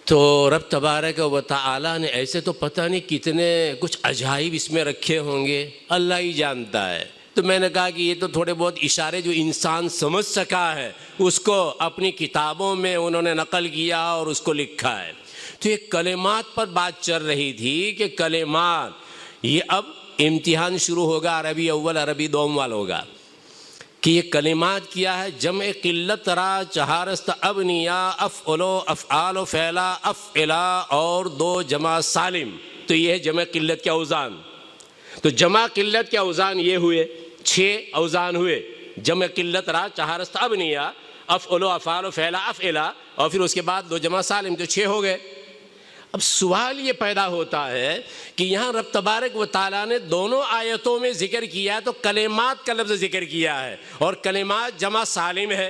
تو رب تبارک و تعالیٰ نے ایسے تو پتہ نہیں کتنے کچھ عجائب اس میں رکھے ہوں گے، اللہ ہی جانتا ہے۔ تو میں نے کہا کہ یہ تو تھوڑے بہت اشارے جو انسان سمجھ سکا ہے اس کو اپنی کتابوں میں انہوں نے نقل کیا اور اس کو لکھا ہے۔ تو یہ کلمات پر بات چل رہی تھی کہ کلمات، یہ اب امتحان شروع ہوگا، عربی اول عربی دوم والا ہوگا کہ یہ کلمات کیا ہے۔ جمع قلت را چہارست ابنیا افعلو افعال و فعلا افعلا اور 2 جمع سالم، تو یہ ہے جمع قلت کے اوزان۔ تو جمع قلت کے اوزان یہ ہوئے، 6 اوزان ہوئے۔ جمع قلت را چہارست ابنیا افعلو افعال و فعلا افعلا اور پھر اس کے بعد 2 جمع سالم، تو 6 ہو گئے۔ اب سوال یہ پیدا ہوتا ہے کہ یہاں رب تبارک و تعالیٰ نے دونوں آیتوں میں ذکر کیا ہے تو کلمات کا لفظ ذکر کیا ہے، اور کلمات جمع سالم ہے،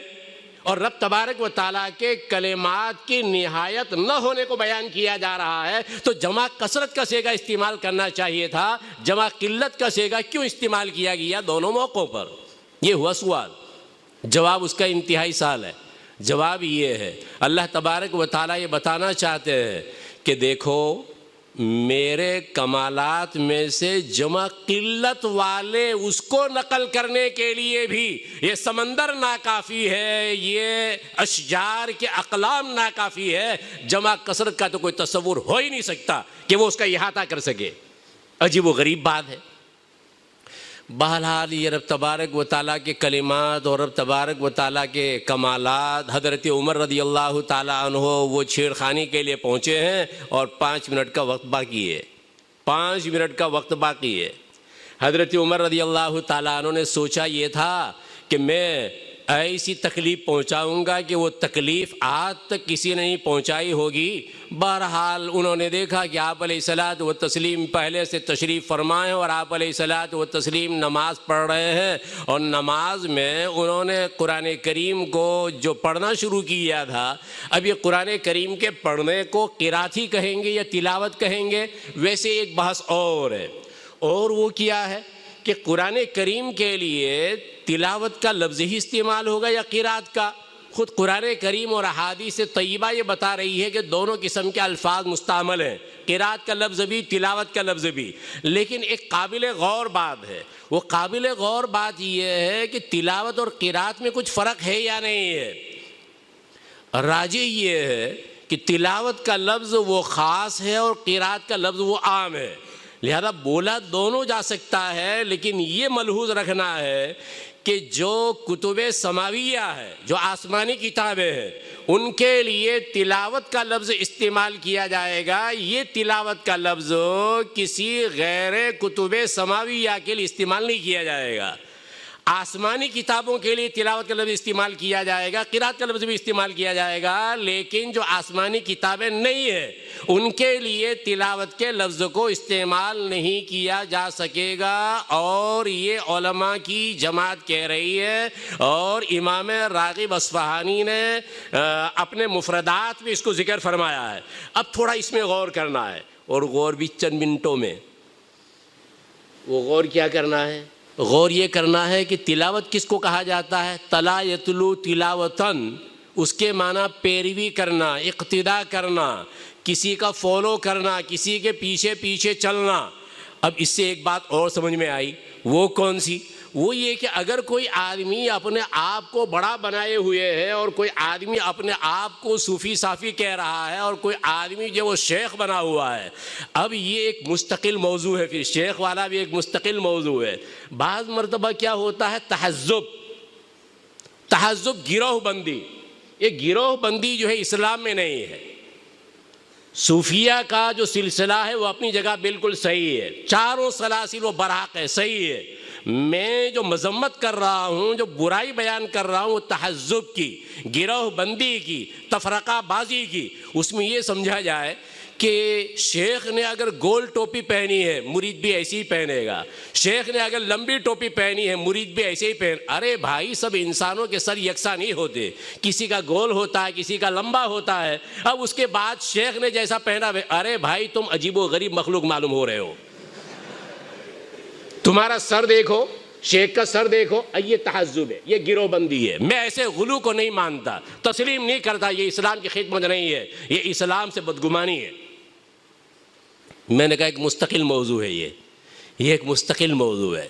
اور رب تبارک و تعالیٰ کے کلمات کی نہایت نہ ہونے کو بیان کیا جا رہا ہے، تو جمع کثرت کا صیغہ استعمال کرنا چاہیے تھا، جمع قلت کا صیغہ کیوں استعمال کیا گیا دونوں موقعوں پر؟ یہ ہوا سوال۔ جواب اس کا انتہائی سال ہے۔ جواب یہ ہے، اللہ تبارک و تعالیٰ یہ بتانا چاہتے ہیں کہ دیکھو میرے کمالات میں سے جمع قلت والے اس کو نقل کرنے کے لیے بھی یہ سمندر ناکافی ہے، یہ اشجار کے اقلام ناکافی ہے، جمع کثرت کا تو کوئی تصور ہو ہی نہیں سکتا کہ وہ اس کا احاطہ کر سکے۔ عجیب و غریب بات ہے۔ بہرحال یہ رب تبارک و تعالیٰ کے کلمات اور رب تبارک و تعالیٰ کے کمالات، حضرت عمر رضی اللہ تعالیٰ عنہ وہ چھیڑ خانی کے لیے پہنچے ہیں اور 5 منٹ کا وقت باقی ہے، 5 منٹ کا وقت باقی ہے۔ حضرت عمر رضی اللہ تعالیٰ عنہ نے سوچا یہ تھا کہ میں ایسی تکلیف پہنچاؤں گا کہ وہ تکلیف آج تک کسی نے نہیں پہنچائی ہوگی۔ بہرحال انہوں نے دیکھا کہ آپ علیہ الصلاۃ والتسلیم پہلے سے تشریف فرمائے اور آپ علیہ الصلاۃ والتسلیم نماز پڑھ رہے ہیں، اور نماز میں انہوں نے قرآن کریم کو جو پڑھنا شروع کیا تھا، اب یہ قرآن کریم کے پڑھنے کو قرات ہی کہیں گے یا تلاوت کہیں گے؟ ویسے ایک بحث اور ہے، اور وہ کیا ہے کہ قرآن کریم کے لیے تلاوت کا لفظ ہی استعمال ہوگا یا قرات کا؟ خود قرآن کریم اور احادیث طیبہ یہ بتا رہی ہے کہ دونوں قسم کے الفاظ مستعمل ہیں، قرات کا لفظ بھی تلاوت کا لفظ بھی۔ لیکن ایک قابل غور بات ہے، وہ قابل غور بات یہ ہے کہ تلاوت اور قرات میں کچھ فرق ہے یا نہیں ہے؟ راجح یہ ہے کہ تلاوت کا لفظ وہ خاص ہے اور قرات کا لفظ وہ عام ہے، لہذا بولا دونوں جا سکتا ہے۔ لیکن یہ ملحوظ رکھنا ہے کہ جو کتب سماویہ ہے، جو آسمانی کتابیں ہیں، ان کے لیے تلاوت کا لفظ استعمال کیا جائے گا، یہ تلاوت کا لفظ کسی غیر کتب سماویہ کے لیے استعمال نہیں کیا جائے گا۔ آسمانی کتابوں کے لیے تلاوت کا لفظ استعمال کیا جائے گا، قرات کا لفظ بھی استعمال کیا جائے گا، لیکن جو آسمانی کتابیں نہیں ہیں ان کے لیے تلاوت کے لفظ کو استعمال نہیں کیا جا سکے گا، اور یہ علماء کی جماعت کہہ رہی ہے، اور امام راغب اصفہانی نے اپنے مفردات میں اس کو ذکر فرمایا ہے۔ اب تھوڑا اس میں غور کرنا ہے، اور غور بھی چند منٹوں میں۔ وہ غور کیا کرنا ہے؟ غور یہ کرنا ہے کہ تلاوت کس کو کہا جاتا ہے؟ تلا یتلو تلاوتن، اس کے معنی پیروی کرنا، اقتداء کرنا، کسی کا فالو کرنا، کسی کے پیچھے پیچھے چلنا۔ اب اس سے ایک بات اور سمجھ میں آئی، وہ کون سی؟ وہ یہ کہ اگر کوئی آدمی اپنے آپ کو بڑا بنائے ہوئے ہے، اور کوئی آدمی اپنے آپ کو صوفی صافی کہہ رہا ہے، اور کوئی آدمی جو وہ شیخ بنا ہوا ہے، اب یہ ایک مستقل موضوع ہے، پھر شیخ والا بھی ایک مستقل موضوع ہے۔ بعض مرتبہ کیا ہوتا ہے؟ تحزب، گروہ بندی۔ یہ گروہ بندی جو ہے اسلام میں نہیں ہے۔ صوفیہ کا جو سلسلہ ہے وہ اپنی جگہ بالکل صحیح ہے، چاروں سلاسل و برحق ہے، صحیح ہے۔ میں جو مذمت کر رہا ہوں، جو برائی بیان کر رہا ہوں، وہ تحزب کی، گروہ بندی کی، تفرقہ بازی کی۔ اس میں یہ سمجھا جائے کہ شیخ نے اگر گول ٹوپی پہنی ہے، مرید بھی ایسے ہی پہنے گا، شیخ نے اگر لمبی ٹوپی پہنی ہے، مرید بھی ایسے ہی ارے بھائی، سب انسانوں کے سر یکساں نہیں ہوتے، کسی کا گول ہوتا ہے، کسی کا لمبا ہوتا ہے۔ اب اس کے بعد شیخ نے جیسا پہنا، ارے بھائی تم عجیب و غریب مخلوق معلوم ہو رہے ہو، تمہارا سر دیکھو، شیخ کا سر دیکھو۔ یہ تحزب ہے، یہ گروہ بندی ہے۔ میں ایسے غلو کو نہیں مانتا، تسلیم نہیں کرتا، یہ اسلام کی خدمت نہیں ہے، یہ اسلام سے بدگمانی ہے۔ میں نے کہا ایک مستقل موضوع ہے، یہ ایک مستقل موضوع ہے۔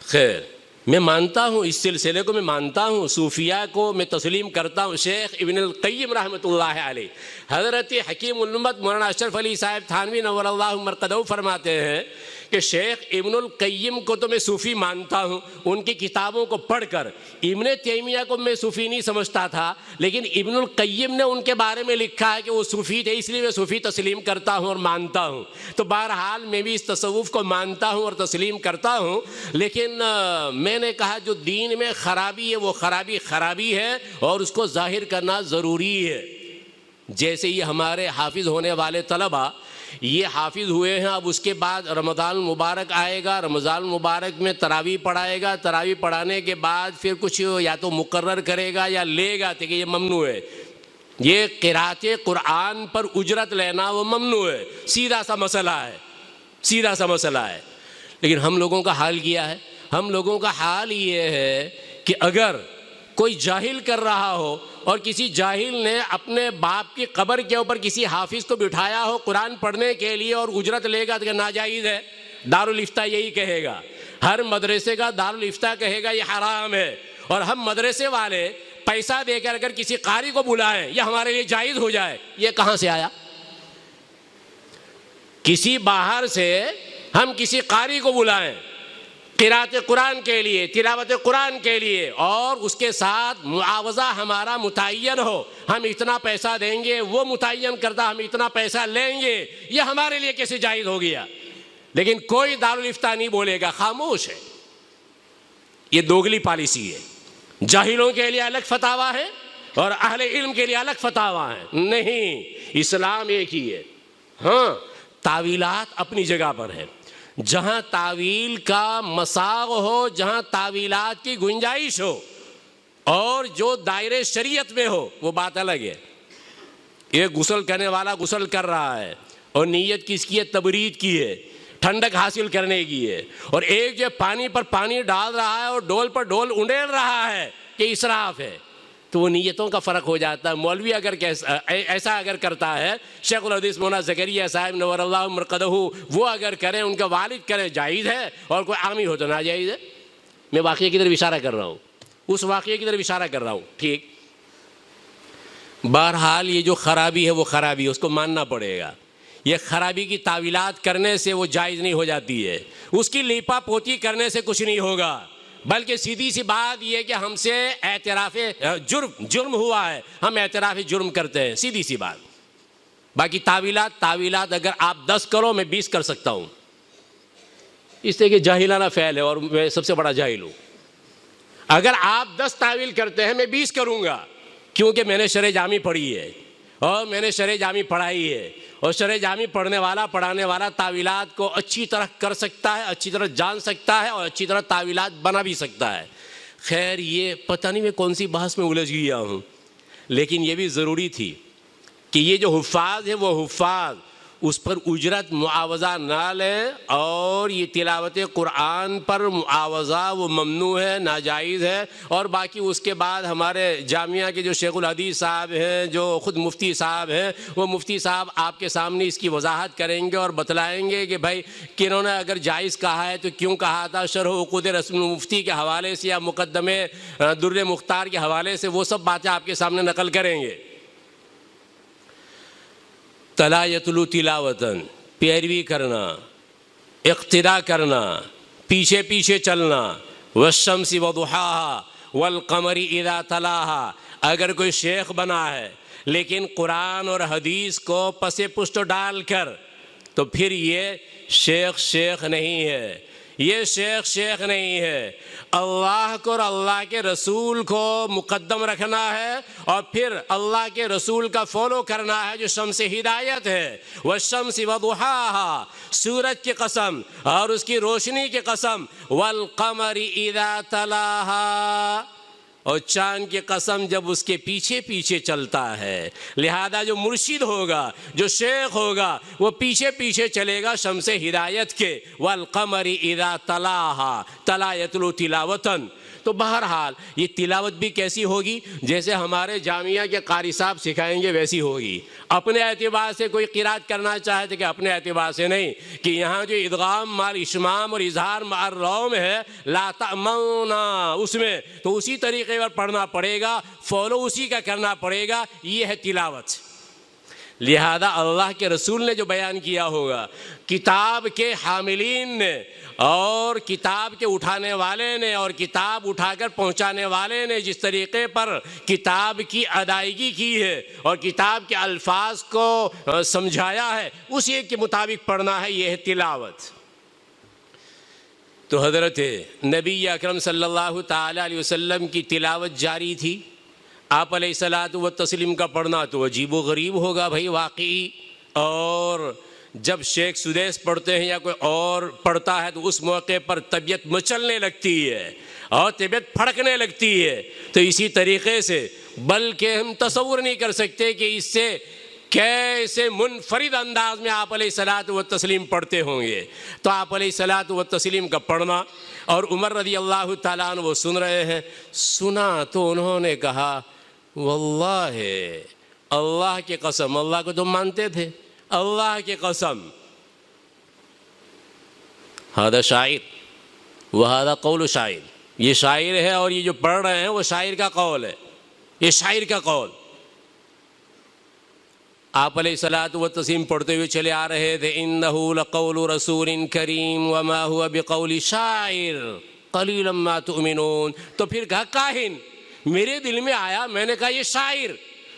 خیر، میں مانتا ہوں اس سلسلے کو، میں مانتا ہوں صوفیہ کو میں تسلیم کرتا ہوں. شیخ ابن القیم رحمۃ اللہ علیہ، حضرت حکیم الامت مولانا اشرف علی صاحب تھانوی نور اللہ مرقدہ فرماتے ہیں کہ شیخ ابن القیم کو تو میں صوفی مانتا ہوں ان کی کتابوں کو پڑھ کر. ابن تیمیہ کو میں صوفی نہیں سمجھتا تھا، لیکن ابن القیم نے ان کے بارے میں لکھا ہے کہ وہ صوفی تھے، اس لیے میں صوفی تسلیم کرتا ہوں اور مانتا ہوں. تو بہرحال میں بھی اس تصوف کو مانتا ہوں اور تسلیم کرتا ہوں. لیکن میں نے کہا جو دین میں خرابی ہے وہ خرابی ہے اور اس کو ظاہر کرنا ضروری ہے. جیسے یہ ہمارے حافظ ہونے والے طلبہ یہ حافظ ہوئے ہیں، اب اس کے بعد رمضان المبارک آئے گا، رمضان المبارک میں تراویح پڑھائے گا، تراویح پڑھانے کے بعد پھر کچھ یا تو مقرر کرے گا یا لے گا، کہ یہ ممنوع ہے. یہ قرأت قرآن پر اجرت لینا وہ ممنوع ہے. سیدھا سا مسئلہ ہے. لیکن ہم لوگوں کا حال کیا ہے؟ ہم لوگوں کا حال یہ ہے کہ اگر کوئی جاہل کر رہا ہو اور کسی جاہل نے اپنے باپ کی قبر کے اوپر کسی حافظ کو بٹھایا ہو قرآن پڑھنے کے لیے اور اجرت لے گا تو ناجائز ہے. دارالافتاء یہی کہے گا، ہر مدرسے کا دارالافتاء کہے گا یہ حرام ہے. اور ہم مدرسے والے پیسہ دے کر اگر کسی قاری کو بلائیں یہ ہمارے لیے جائز ہو جائے، یہ کہاں سے آیا؟ کسی باہر سے ہم کسی قاری کو بلائیں قرأت قرآن کے لیے، تلاوت قرآن کے لیے، اور اس کے ساتھ معاوضہ ہمارا متعین ہو، ہم اتنا پیسہ دیں گے، وہ متعین کرتا ہم اتنا پیسہ لیں گے، یہ ہمارے لیے کیسے جائز ہو گیا؟ لیکن کوئی دارالافتاء نہیں بولے گا، خاموش ہے. یہ دوگلی پالیسی ہے. جاہلوں کے لیے الگ فتاویٰ ہے اور اہل علم کے لیے الگ فتاویٰ ہے. نہیں، اسلام ایک ہی ہے. ہاں، تعویلات اپنی جگہ پر ہے. جہاں تعویل کا مساغ ہو، جہاں تعویلات کی گنجائش ہو اور جو دائرے شریعت میں ہو وہ بات الگ ہے. ایک غسل کرنے والا غسل کر رہا ہے اور نیت کس کی ہے؟ تبرید کی ہے، ٹھنڈک حاصل کرنے کی ہے. اور ایک جو پانی پر پانی ڈال رہا ہے اور ڈول پر ڈول انڈیل رہا ہے کہ اسراف ہے. تو وہ نیتوں کا فرق ہو جاتا ہے. مولوی اگر ایسا اگر کرتا ہے، شیخ الحدیث مولانا زکریا صاحب نور اللہ مرقدہ وہ اگر کریں، ان کا والد کریں، جائز ہے، اور کوئی عامی ہو تو ناجائز ہے. میں واقعے کی طرف اشارہ کر رہا ہوں، اس واقعے کی طرف اشارہ کر رہا ہوں. ٹھیک، بہرحال یہ جو خرابی ہے وہ خرابی ہے، اس کو ماننا پڑے گا. یہ خرابی کی تعویلات کرنے سے وہ جائز نہیں ہو جاتی ہے، اس کی لیپا پوتی کرنے سے کچھ نہیں ہوگا، بلکہ سیدھی سی بات یہ کہ ہم سے اعتراف جرم ہوا ہے، ہم اعتراف جرم کرتے ہیں، سیدھی سی بات. باقی تعویلات اگر آپ 10 کرو میں 20 کر سکتا ہوں، اس لیے کہ جاہلانہ فعل ہے اور میں سب سے بڑا جاہل ہوں. اگر آپ 10 تعویل کرتے ہیں میں 20 کروں گا، کیونکہ میں نے شرح جامی پڑھی ہے اور میں نے شرح جامی پڑھائی ہے، اور شرح جامی پڑھنے والا تعویلات کو اچھی طرح کر سکتا ہے، اچھی طرح جان سکتا ہے اور اچھی طرح تعویلات بنا بھی سکتا ہے. خیر، یہ پتہ نہیں میں کون سی بحث میں الجھ گیا ہوں، لیکن یہ بھی ضروری تھی کہ یہ جو حفاظ ہیں وہ حفاظ اس پر اجرت معاوضہ نہ لیں، اور یہ تلاوت قرآن پر معاوضہ وہ ممنوع ہے، ناجائز ہے. اور باقی اس کے بعد ہمارے جامعہ کے جو شیخ الحدیث صاحب ہیں، جو خود مفتی صاحب ہیں، وہ مفتی صاحب آپ کے سامنے اس کی وضاحت کریں گے اور بتلائیں گے کہ بھائی کنہوں نے اگر جائز کہا ہے تو کیوں کہا تھا. شرح عقود رسم المفتی کے حوالے سے یا مقدمے در مختار کے حوالے سے وہ سب باتیں آپ کے سامنے نقل کریں گے. تلا یتلو تلاوتن، پیروی کرنا، اقتدا کرنا، پیچھے پیچھے چلنا. والشمس وضحاها والقمر اذا تلاها. اگر کوئی شیخ بنا ہے لیکن قرآن اور حدیث کو پس پشت ڈال کر، تو پھر یہ شیخ نہیں ہے، یہ شیخ نہیں ہے. اللہ کو اور اللہ کے رسول کو مقدم رکھنا ہے اور پھر اللہ کے رسول کا فالو کرنا ہے جو شمس ہدایت ہے. والشمس وضحاها، سورج کی قسم اور اس کی روشنی کی قسم. والقمر اذا تلاها، اور چاند کی قسم جب اس کے پیچھے پیچھے چلتا ہے. لہذا جو مرشد ہوگا، جو شیخ ہوگا، وہ پیچھے پیچھے چلے گا شمس ہدایت کے. والقمر اذا تلاها، تلا یتلو تلاوتن. تو بہرحال یہ تلاوت بھی کیسی ہوگی؟ جیسے ہمارے جامعہ کے قاری صاحب سکھائیں گے ویسی ہوگی. اپنے اعتبار سے کوئی قرات کرنا چاہے تو کہ اپنے اعتبار سے نہیں، کہ یہاں جو ادغام مال اشمام اور اظہار مال روم ہے لا تأمونا، اس میں تو اسی طریقے پر پڑھنا پڑے گا، فالو اسی کا کرنا پڑے گا. یہ ہے تلاوت. لہذا اللہ کے رسول نے جو بیان کیا ہوگا، کتاب کے حاملین نے اور کتاب کے اٹھانے والے نے اور کتاب اٹھا کر پہنچانے والے نے جس طریقے پر کتاب کی ادائیگی کی ہے اور کتاب کے الفاظ کو سمجھایا ہے، اسی کے مطابق پڑھنا ہے. یہ ہے تلاوت. تو حضرت نبی اکرم صلی اللہ تعالی علیہ وسلم کی تلاوت جاری تھی. آپ علیہ الصلاۃ والتسلیم کا پڑھنا تو عجیب و غریب ہوگا بھائی واقعی. اور جب شیخ سدیس پڑھتے ہیں یا کوئی اور پڑھتا ہے تو اس موقع پر طبیعت مچلنے لگتی ہے اور طبیعت پھڑکنے لگتی ہے. تو اسی طریقے سے بلکہ ہم تصور نہیں کر سکتے کہ اس سے کیسے منفرد انداز میں آپ علیہ الصلاۃ والتسلیم پڑھتے ہوں گے. تو آپ علیہ الصلاۃ والتسلیم کا پڑھنا، اور عمر رضی اللہ تعالیٰ عنہ وہ سن رہے ہیں. سنا تو انہوں نے کہا واللہ، اللہ کی قسم، اللہ کو تم مانتے تھے، اللہ کی قسم، ہذا شاعر وہذا قول شاعر، یہ شاعر ہے اور یہ جو پڑھ رہے ہیں وہ شاعر کا قول ہے، یہ شاعر کا قول. آپ علیہ الصلاۃ والتسلیم پڑھتے ہوئے چلے آ رہے تھے. انہ لقول رسول کریم وما هو بقول شاعر قلیلا ما تؤمنون. تو پھر کہا کاہن. میرے دل میں آیا، میں نے کہا یہ شاعر،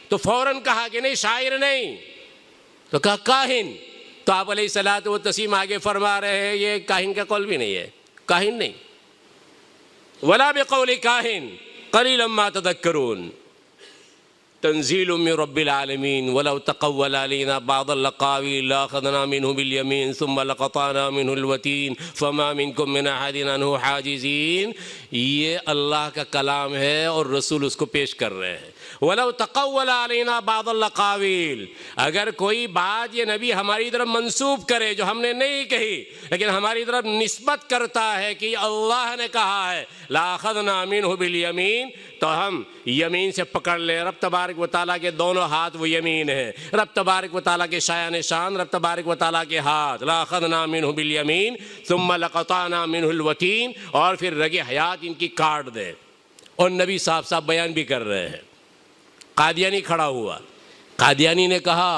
تو فوراً کہا کہ نہیں شاعر نہیں، تو کہا کاہن. تو آپ علیہ الصلاۃ والتسلیم آگے فرما رہے ہیں یہ کاہن کا قول بھی نہیں ہے، کاہن نہیں. ولا بقول کاہن قلیلا ما تذکرون. تنزیل من رب العالمین ولو تقول علینا بعض الاقاویل لاخذنا منه بالیمین ثم لقطعنا منه الوتین فما منکم من احد عنہ حاجزین. یہ اللہ کا کلام ہے اور رسول اس کو پیش کر رہے ہیں. ولو تقول علینا بعض الاقاویل، اگر کوئی بات یہ نبی ہماری طرف منسوب کرے جو ہم نے نہیں کہی لیکن ہماری طرف نسبت کرتا ہے کہ اللہ نے کہا ہے لاخذنا منه بالیمین، تو ہم یمین سے پکڑ لیں. رب تبارک و تعالیٰ کے دونوں ہاتھ وہ یمین ہے، رب تبارک و تعالیٰ کے شایان شان رب تبارک و تعالیٰ کے ہاتھ. لاخذنا منه بالیمین ثم لقطعنا منه الوتین، اور پھر رگ حیات ان کی کاٹ دے. اور نبی صاحب بیان بھی کر رہے ہیں. قادیانی کھڑا ہوا، قادیانی نے کہا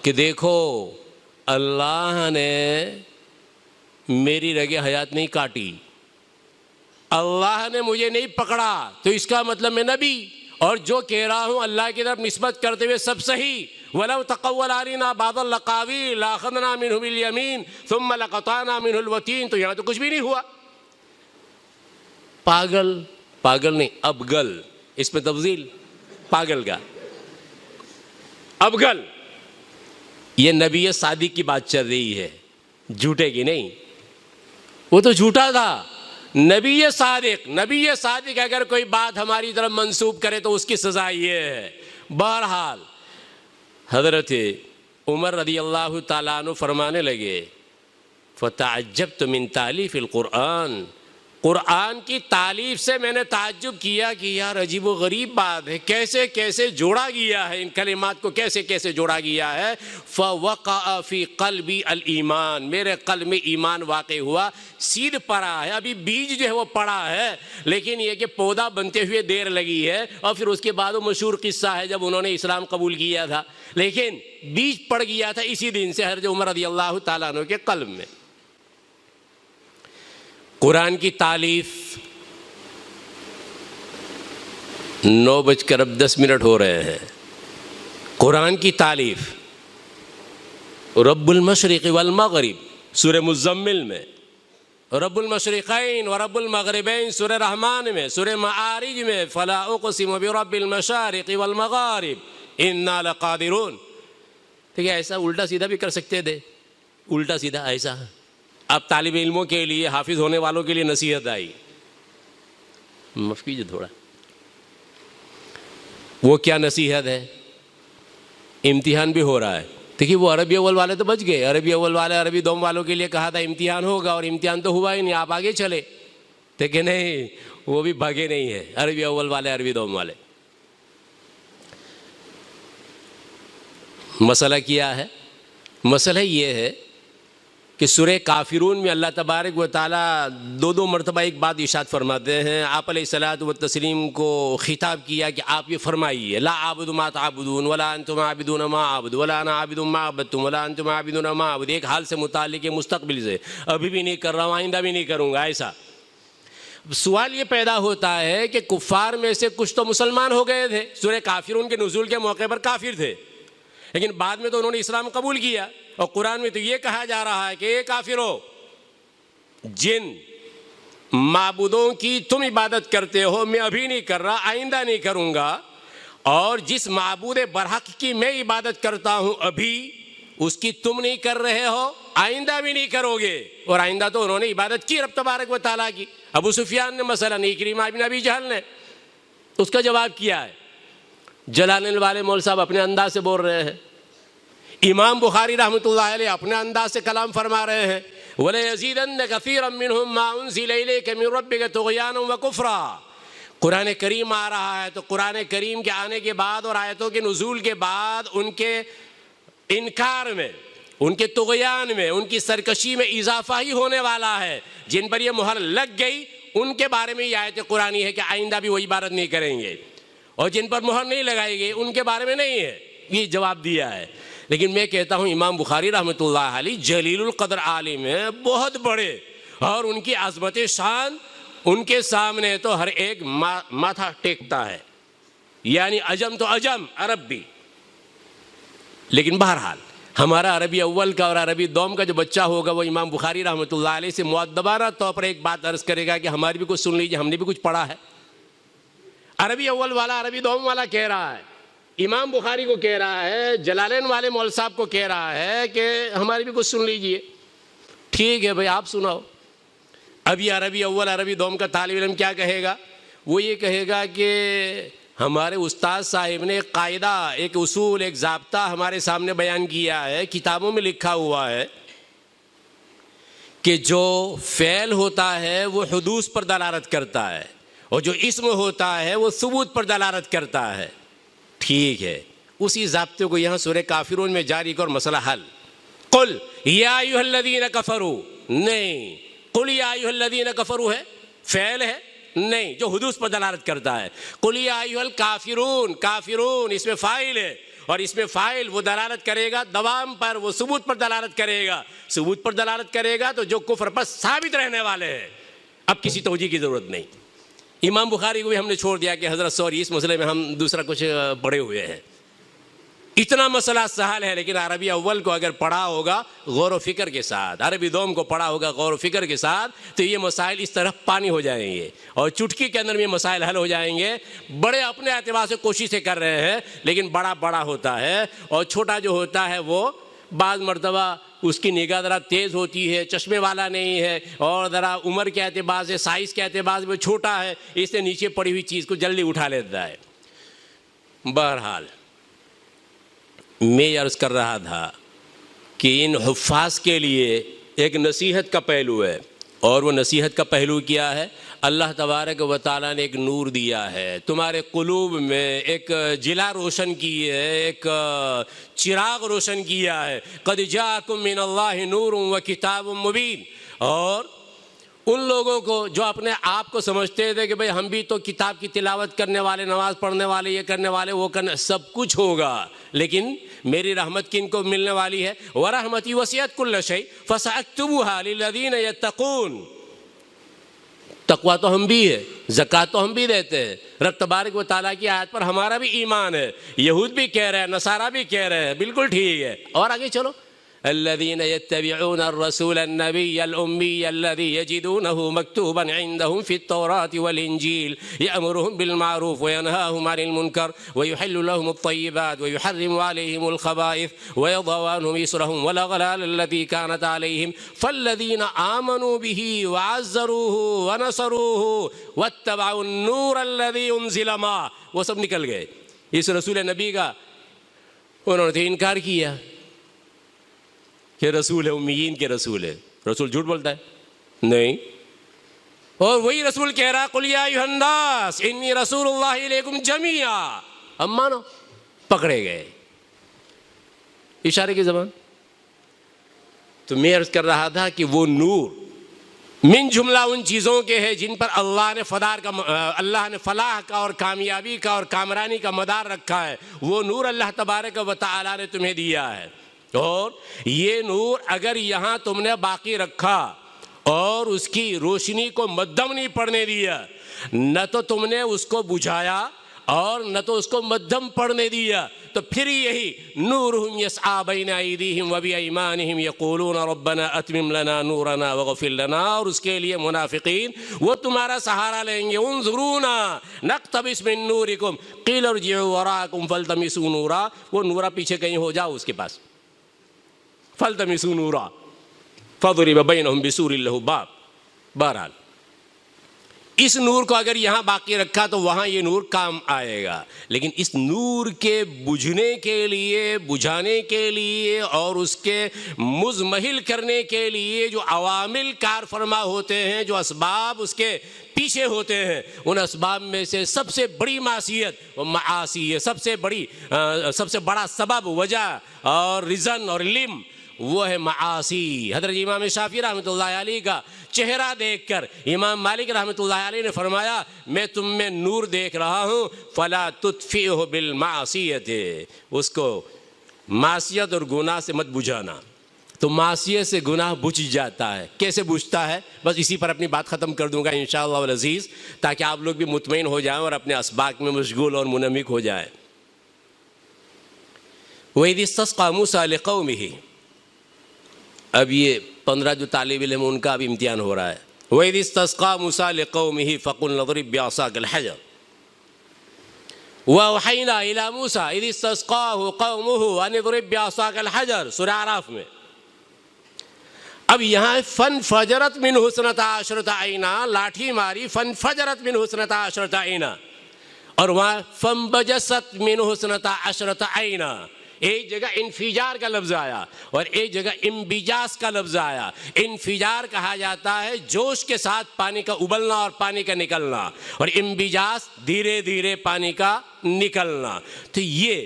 کہ دیکھو اللہ نے میری رگ حیات نہیں کاٹی، اللہ نے مجھے نہیں پکڑا، تو اس کا مطلب میں نبی، اور جو کہہ رہا ہوں اللہ کی طرف نسبت کرتے ہوئے سب صحیح. وَلَوْ تَقَوَّلَ عَلَيْنَا بَعْضَ الْأَقَاوِيلِ لَأَخَذْنَا مِنْهُ بِالْيَمِينِ ثُمَّ لَقَطَعْنَا مِنْهُ الْوَتِينَ. تو یہاں تو کچھ بھی نہیں ہوا. پاگل نہیں، ابگل، اس میں تفضیل پاگل کا، ابگل. یہ نبی صادق کی بات چل رہی ہے، جھوٹے کی نہیں. وہ تو جھوٹا تھا. نبی صادق اگر کوئی بات ہماری طرف منسوب کرے تو اس کی سزا یہ ہے. بہرحال حضرت عمر رضی اللہ تعالیٰ عنہ فرمانے لگے فَتَعَجَّبْتُ مِن تَعْلِيفِ الْقُرْآنِ، قرآن کی تعلیف سے میں نے تعجب کیا کہ یار عجیب و غریب بات ہے، کیسے کیسے جوڑا گیا ہے، ان کلمات کو کیسے کیسے جوڑا گیا ہے. فَوَقَعَ فِي قَلْبِ الْإِيمَانِ، میرے قلب میں ایمان واقع ہوا. سیدھ پڑا ہے، ابھی بیج جو ہے وہ پڑا ہے، لیکن یہ کہ پودا بنتے ہوئے دیر لگی ہے. اور پھر اس کے بعد وہ مشہور قصہ ہے جب انہوں نے اسلام قبول کیا تھا، لیکن بیج پڑ گیا تھا اسی دن سے حضرت عمر رضی اللہ تعالیٰ عنہ کے قلب میں. قرآن کی تعلیف 9:10 ہو رہے ہیں. قرآن کی تعلیف رب المشرق والمغرب سورہ مزمل میں، رب المشرقین و رب المغربین سورہ رحمان میں، سورہ معارج میں فلا اقسم برب المشارق والمغارب انا لقادرون. ٹھیک ہے، ایسا الٹا سیدھا بھی کر سکتے تھے، الٹا سیدھا ایسا. اب طالب علموں کے لیے، حافظ ہونے والوں کے لیے نصیحت آئی، معاف کیجیے تھوڑا. وہ کیا نصیحت ہے؟ امتحان بھی ہو رہا ہے. دیکھیے وہ عربی اول والے تو بچ گئے، عربی اول والے عربی دوم والوں کے لیے کہا تھا امتحان ہوگا، اور امتحان تو ہوا ہی نہیں، آپ آگے چلے. دیکھیں نہیں، وہ بھی بھاگے نہیں ہیں عربی اول والے عربی دوم والے. مسئلہ کیا ہے؟ مسئلہ یہ ہے کہ سورہ کافرون میں اللہ تبارک و تعالیٰ دو مرتبہ ایک بات ارشاد فرماتے ہیں. آپ علیہ الصلاۃ والتسلیم کو خطاب کیا کہ آپ یہ فرمائیے لا اعبد ما تعبدون ولا انتم عابدون ما اعبد ولا انا عابد ما عبدتم ولا انتم عابدون ما اعبد. ایک حال سے متعلق ہے مستقبل سے، ابھی بھی نہیں کر رہا ہوں، آئندہ بھی نہیں کروں گا. ایسا سوال یہ پیدا ہوتا ہے کہ کفار میں سے کچھ تو مسلمان ہو گئے تھے، سورہ کافرون کے نزول کے موقع پر کافر تھے، لیکن بعد میں تو انہوں نے اسلام قبول کیا. اور قرآن میں تو یہ کہا جا رہا ہے کہ اے کافرو، جن معبودوں کی تم عبادت کرتے ہو میں ابھی نہیں کر رہا، آئندہ نہیں کروں گا، اور جس معبود برحق کی میں عبادت کرتا ہوں ابھی اس کی تم نہیں کر رہے ہو، آئندہ بھی نہیں کرو گے. اور آئندہ تو انہوں نے عبادت کی رب تبارک و تعالیٰ کی. ابو سفیان نے مثلا اکرمہ بن ابی جہل نے اس کا جواب کیا ہے. جلالین والے مول صاحب اپنے انداز سے بول رہے ہیں، امام بخاری رحمۃ اللہ علیہ اپنے انداز سے کلام فرما رہے ہیں وَلَيَزِيدَنَّ كَثِيرًا مِّنْهُمْ مَا أُنزِلَ إِلَيْكَ مِن رَّبِّكَ طُغْيَانًا وَكُفْرًا. قرآن کریم آ رہا ہے تو قرآن کریم کے آنے کے بعد اور آیتوں کے نزول کے بعد ان کے انکار میں، ان کے طغیان میں، ان کی سرکشی میں اضافہ ہی ہونے والا ہے. جن پر یہ مہر لگ گئی ان کے بارے میں یہ آیت قرآنی ہے کہ آئندہ بھی وہ عبادت نہیں کریں گے، اور جن پر مہر نہیں لگائی گئی ان کے بارے میں نہیں ہے. یہ جواب دیا ہے. لیکن میں کہتا ہوں امام بخاری رحمۃ اللہ علیہ جلیل القدر عالم ہیں، بہت بڑے، اور ان کی عظمت شان ان کے سامنے تو ہر ایک ماتھا ٹیکتا ہے، یعنی عجم تو عجم، عرب بھی. لیکن بہرحال ہمارا عربی اول کا اور عربی دوم کا جو بچہ ہوگا وہ امام بخاری رحمۃ اللہ علیہ سے مؤدبانہ طور پر ایک بات عرض کرے گا کہ ہماری بھی کچھ سن لیجیے، ہم نے بھی کچھ پڑھا ہے. عربی اول والا عربی دوم والا کہہ رہا ہے، امام بخاری کو کہہ رہا ہے، جلالین والے مول صاحب کو کہہ رہا ہے کہ ہماری بھی کچھ سن لیجئے. ٹھیک ہے بھائی آپ سناؤ. اب یہ عربی اول عربی دوم کا طالب علم کیا کہے گا؟ وہ یہ کہے گا کہ ہمارے استاد صاحب نے ایک قاعدہ، ایک اصول، ایک ضابطہ ہمارے سامنے بیان کیا ہے، کتابوں میں لکھا ہوا ہے کہ جو فعل ہوتا ہے وہ حدوث پر دلالت کرتا ہے، اور جو اسم ہوتا ہے وہ ثبوت پر دلالت کرتا ہے. ٹھیک ہے، اسی ضابطے کو یہاں سورہ کافرون میں جاری کر، مسئلہ حل. قل یا ایھا الذین کفروا، نہیں، قل یا ایھا الذین کفروا ہے، فعل ہے نہیں، جو حدوث پر دلالت کرتا ہے. قل یا ایھا الکافرون، کافرون اس میں فاعل ہے، اور اس میں فاعل وہ دلالت کرے گا دوام پر، وہ ثبوت پر دلالت کرے گا. ثبوت پر دلالت کرے گا تو جو کفر پر ثابت رہنے والے ہیں. اب کسی توجیہ کی ضرورت نہیں. امام بخاری کو بھی ہم نے چھوڑ دیا کہ حضرت سوری اس مسئلے میں ہم دوسرا کچھ پڑھے ہوئے ہیں. اتنا مسئلہ سہل ہے، لیکن عربی اول کو اگر پڑھا ہوگا غور و فکر کے ساتھ، عربی دوم کو پڑھا ہوگا غور و فکر کے ساتھ، تو یہ مسائل اس طرح پانی ہو جائیں گے اور چٹکی کے اندر میں مسائل حل ہو جائیں گے. بڑے اپنے اعتبار سے کوششیں کر رہے ہیں، لیکن بڑا ہوتا ہے، اور چھوٹا جو ہوتا ہے وہ بعض مرتبہ اس کی نگاہ ذرا تیز ہوتی ہے، چشمے والا نہیں ہے، اور ذرا عمر کے اعتبار سے، سائز کے اعتبار سے وہ چھوٹا ہے، اس سے نیچے پڑی ہوئی چیز کو جلدی اٹھا لیتا ہے. بہرحال میں عرض کر رہا تھا کہ ان حفاظ کے لیے ایک نصیحت کا پہلو ہے، اور وہ نصیحت کا پہلو کیا ہے؟ اللہ تبارک و تعالیٰ نے ایک نور دیا ہے، تمہارے قلوب میں ایک جلا روشن کی ہے، ایک چراغ روشن کیا ہے. قد جاءکم من اللہ نور و کتاب مبین. اور ان لوگوں کو جو اپنے آپ کو سمجھتے تھے کہ بھئی ہم بھی تو کتاب کی تلاوت کرنے والے، نماز پڑھنے والے، یہ کرنے والے، وہ کرنے، سب کچھ ہوگا، لیکن میری رحمت کن کو ملنے والی ہے؟ وَرَحْمَتِي وَسِعَتْ كُلَّ شَيْءٍ فَسَأَكْتُبُهَا لِلَّذِينَ يَتَّقُونَ. تقویٰ تو ہم بھی ہے، زکوٰۃ تو ہم بھی دیتے ہیں. رب تبارک و تعالیٰ کی آیت پر ہمارا بھی ایمان ہے. یہود بھی کہہ رہے ہیں، نصارہ بھی کہہ رہے ہیں، بالکل ٹھیک ہے. اور آگے چلو. الذين يتبعون الرسول النبي الأمي الذي يجدونه مكتوبا عندهم في التوراة والإنجيل يأمرهم بالمعروف وينهاهم عن المنكر ويحل لهم الطيبات ويحرم عليهم الخبائث ويضع عنهم إصرهم والأغلال التي كانت عليهم فالذين آمنوا به وعزروه ونصروه واتبعوا النور الذي أنزل معه. وہ سب نکل گئے. اس رسول نبی کا انہوں نے انکار کیا کہ رسول ہے، امیین کے رسول ہے. رسول جھوٹ بولتا ہے؟ نہیں. اور وہی رسول کہہ رہا قل یا ایھا الناس انی رسول اللہ الیکم جمیعا، اب مانو، پکڑے گئے، اشارے کی زبان۔ تو میں عرض کر رہا تھا کہ وہ نور من جملہ ان چیزوں کے ہے جن پر اللہ نے فلاح کا اور کامیابی کا اور کامرانی کا مدار رکھا ہے، وہ نور اللہ تبارک و تعالی نے تمہیں دیا ہے۔ اور یہ نور اگر یہاں تم نے باقی رکھا اور اس کی روشنی کو مدھم نہیں پڑنے دیا، نہ تو تم نے اس کو بجھایا اور نہ تو اس کو مدھم پڑنے دیا، تو پھر یہی نورہم یسعی بین ایدیہم وبایمانہم یقولون ربنا اتمم لنا نورنا واغفر لنا، اور اس کے لیے منافقین وہ تمہارا سہارا لیں گے، انظرونا نقتبس من نورکم قیل ارجعوا وراءکم فالتمسوا نورا، وہ نورا پیچھے کہیں ہو جاؤ اس کے پاس، فالتمسوا نورا فضرب بینہم بسور لہ باب۔ بہرحال اس نور کو اگر یہاں باقی رکھا تو وہاں یہ نور کام آئے گا، لیکن اس نور کے بجھنے کے لیے، بجھانے کے لیے اور اس کے مزمحل کرنے کے لیے جو عوامل کار فرما ہوتے ہیں، جو اسباب اس کے پیچھے ہوتے ہیں، ان اسباب میں سے سب سے بڑی معصیت و معاصی ہے، سب سے بڑا سبب، وجہ اور ریزن اور علم وہ ہے معاصی۔ حضرت امام شافعی رحمۃ اللہ علیہ کا چہرہ دیکھ کر امام مالک رحمۃ اللہ علیہ نے فرمایا میں تم میں نور دیکھ رہا ہوں، فلا تطفئہ بالمعصیۃ، اس کو معصیت اور گناہ سے مت بجھانا۔ تو معصیت سے گناہ بجھ جاتا ہے، کیسے بجھتا ہے؟ بس اسی پر اپنی بات ختم کر دوں گا انشاءاللہ العزیز، تاکہ آپ لوگ بھی مطمئن ہو جائیں اور اپنے اسباق میں مشغول اور منہمک ہو جائیں۔ وَإِذِ اسْتَسْقَىٰ مُوسَىٰ لِقَوْمِهِ، اب یہ 15 جو طالب علم ان کا اب امتحان ہو رہا ہے۔ وَإِذِ اسْتَسْقَىٰ مُوسَىٰ لِقَوْمِهِ فَقُلْنَا اضْرِب بِّعَصَاكَ الْحَجَرَ وَأَوْحَيْنَا إِلَىٰ مُوسَىٰ إِذِ اسْتَسْقَاهُ قَوْمُهُ أَنِ اضْرِب بِّعَصَاكَ الْحَجَرَ، سورہ اعراف میں۔ اب یہاں فَانْفَجَرَتْ مِنْهُ اثْنَتَا عَشْرَةَ عَيْنًا، لاٹھی ماری فَانْفَجَرَتْ مِنْهُ اثْنَتَا عَشْرَةَ عَيْنًا، اور وہاں فَانْبَجَسَتْ مِنْهُ اثْنَتَا عَشْرَةَ عَيْنًا، ایک جگہ انفجار کا لفظ آیا اور ایک جگہ انبجاس کا لفظ آیا۔ انفجار کہا جاتا ہے جوش کے ساتھ پانی کا ابلنا اور پانی کا نکلنا، اور انبجاس دھیرے دھیرے پانی کا نکلنا۔ تو یہ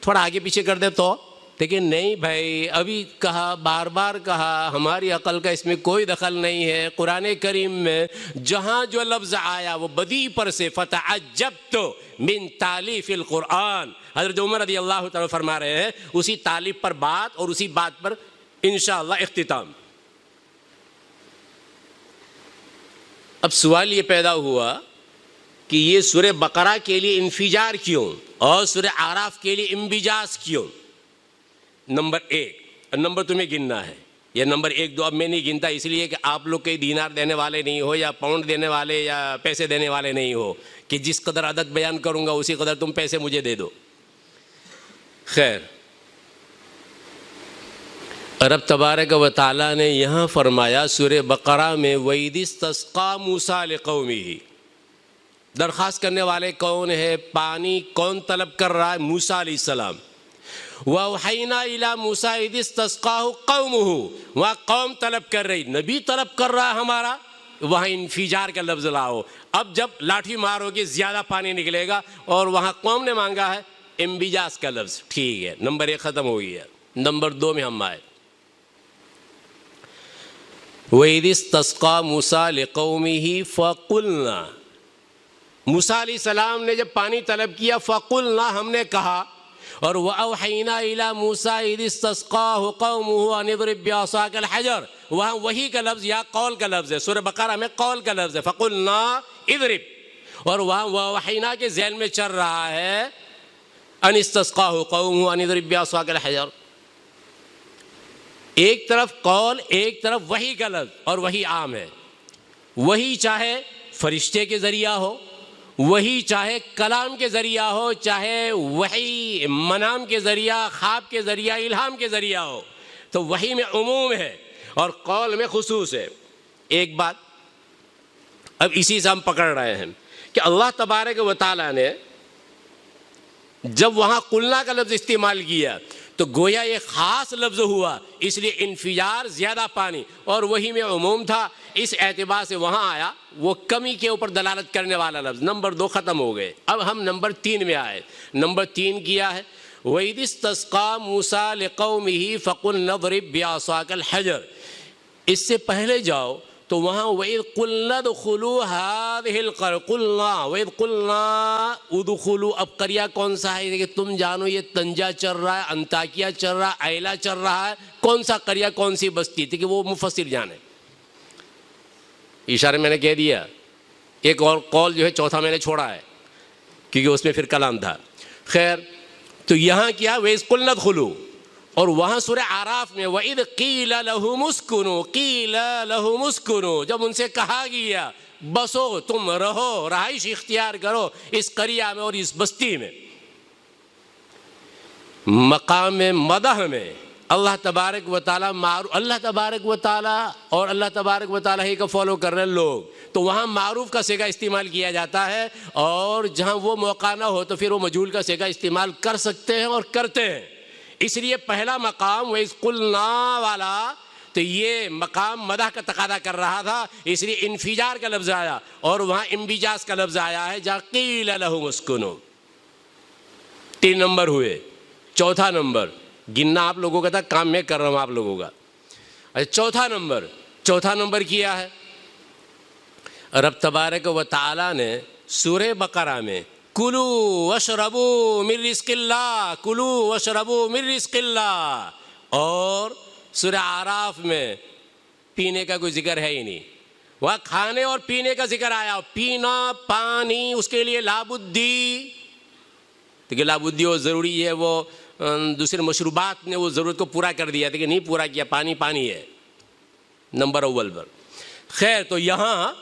تھوڑا آگے پیچھے کر دے تو، لیکن نہیں بھائی، ابھی کہا، بار بار کہا، ہماری عقل کا اس میں کوئی دخل نہیں ہے۔ قرآن کریم میں جہاں جو لفظ آیا وہ بدیع پر سے فتعجبت من تالیف القرآن، حضرت عمر رضی اللہ تعالیٰ فرما رہے ہیں، اسی تالیف پر بات اور اسی بات پر انشاءاللہ اختتام۔ اب سوال یہ پیدا ہوا کہ یہ سورہ بقرہ کے لیے انفجار کیوں اور سورہ اعراف کے لیے انبجاس کیوں؟ نمبر 1، نمبر تمہیں گننا ہے، یہ نمبر 1 2 اب میں نہیں گنتا، اس لیے کہ آپ لوگ کئی دینار دینے والے نہیں ہو یا پاؤنڈ دینے والے یا پیسے دینے والے نہیں ہو کہ جس قدر عدد بیان کروں گا اسی قدر تم پیسے مجھے دے دو۔ خیر، رب تبارک و تعالیٰ نے یہاں فرمایا سورہ بقرہ میں وَإِذِ اسْتَسْقَىٰ مُوسَىٰ لِقَوْمِهِ، درخواست کرنے والے کون ہے؟ پانی کون طلب کر رہا ہے؟ موسیٰ علیہ السلام۔ وَأَوْحَيْنَا إِلَىٰ مُوسَىٰ إِذِ اسْتَسْقَاهُ قَوْمُهُ، وہاں قوم طلب کر رہی، نبی طلب کر رہا ہمارا، وہاں انفجار کا لفظ لاؤ۔ اب جب لاٹھی مارو گے زیادہ پانی نکلے گا، اور وہاں قوم نے مانگا ہے انبجاس کا لفظ۔ ٹھیک ہے، نمبر 1 ختم ہو گیا۔ نمبر 2 میں ہم آئے، وَإِذِ اسْتَسْقَىٰ مُوسَىٰ لِقَوْمِهِ فَقُلْنَا، موسیٰ علیہ السلام نے جب پانی طلب کیا، فَقُلْنَا، ہم نے کہا، اور وَأَوْحَيْنَا إِلَىٰ مُوسَىٰ إِذِ اسْتَسْقَاهُ قَوْمُهُ أَنِ اضْرِب بِّعَصَاكَ الْحَجَرَ، وہاں وہی کا لفظ یا قول کا لفظ ہے، سورہ بقرہ میں قول کا لفظ ہے، فَقُلْنَا اضْرِب، اور وہاں وَأَوْحَيْنَا کے ذہن میں چل رہا ہے أَنِ اسْتَسْقَاهُ قَوْمُهُ أَنِ اضْرِب بِّعَصَاكَ الْحَجَرَ، ایک طرف قول، ایک طرف وحی کا لفظ، اور وحی عام ہے۔ وحی چاہے فرشتے کے ذریعہ ہو، وہی چاہے کلام کے ذریعہ ہو، چاہے وحی منام کے ذریعہ، خواب کے ذریعہ، الہام کے ذریعہ ہو، تو وحی میں عموم ہے اور قول میں خصوص ہے۔ ایک بات اب اسی سے ہم پکڑ رہے ہیں کہ اللہ تبارک و تعالیٰ نے جب وہاں قلنا کا لفظ استعمال کیا تو گویا یہ خاص لفظ ہوا، اس لیے انفجار زیادہ پانی، اور وہی میں عموم تھا، اس اعتبار سے وہاں آیا وہ کمی کے اوپر دلالت کرنے والا لفظ۔ نمبر 2 ختم ہو گئے، اب ہم نمبر 3 میں آئے۔ نمبر 3 کیا ہے؟ وَإِذِ اسْتَسْقَىٰ مُوسَىٰ لِقَوْمِهِ فَقُلْنَا اضْرِب بِّعَصَاكَ الْحَجَرَ، اس سے پہلے جاؤ تو وہاں وَإِذْ قُلْنَا ادْخُلُوا هَٰذِهِ الْقَرْيَةَ قُلْنَا وَإِذْ قُلْنَا ادْخُلُوا، اب قریہ کون سا ہے کہ تم جانو، یہ طنجہ چل رہا ہے، انطاکیہ چل رہا ہے، ایلا چل رہا ہے، کون سا قریہ کون سی بستی تھی کہ وہ مفسر جانے۔ اشارے میں نے کہہ دیا، ایک اور قول جو ہے چوتھا میں نے چھوڑا ہے کیونکہ اس میں پھر کلام تھا۔ خیر، تو یہاں کیا وَإِذْ قُلْنَا ادْخُلُوا، اور وہاں سورہ اعراف میں وَإِذْ قِيلَ لَهُمُ اسْكُنُوا قِيلَ لَهُمُ اسْكُنُوا، جب ان سے کہا گیا بسو، تم رہو، رہائش اختیار کرو اس قریہ میں اور اس بستی میں۔ مقام مدح میں اللہ تبارک و تعالیٰ اللہ تبارک و تعالیٰ اور اللہ تبارک و تعالیٰ ہی کا فالو کر رہے ہیں لوگ، تو وہاں معروف کا صیغہ استعمال کیا جاتا ہے، اور جہاں وہ موقع نہ ہو تو پھر وہ مجہول کا صیغہ استعمال کر سکتے ہیں اور کرتے ہیں۔ اس لیے پہلا مقام وَإِذْ قُلْنَا والا تو یہ مقام مدح کا تقاضا کر رہا تھا، اس لیے انفجار کا لفظ آیا، اور وہاں انبجاز کا لفظ آیا ہے جہاں قیل لہم اسکنوا۔ 3 نمبر ہوئے۔ چوتھا نمبر گننا آپ لوگوں کا تھا، کام میں کر رہا ہوں آپ لوگوں کا۔ چوتھا نمبر کیا ہے؟ رب تبارک و تعالیٰ نے سورہ بقرہ میں کلوا واشربوا من رزق اللہ، کلوا واشربوا من رزق اللہ، اور سورہ اعراف میں پینے کا کوئی ذکر ہے ہی نہیں، وہاں کھانے اور پینے کا ذکر آیا، پینا پانی اس کے لیے لابدی، دیکھیے لابدی وہ ضروری ہے، وہ دوسرے مشروبات نے وہ ضرورت کو پورا کر دیا تھا کہ نہیں پورا کیا، پانی پانی ہے نمبر اول پر۔ خیر، تو یہاں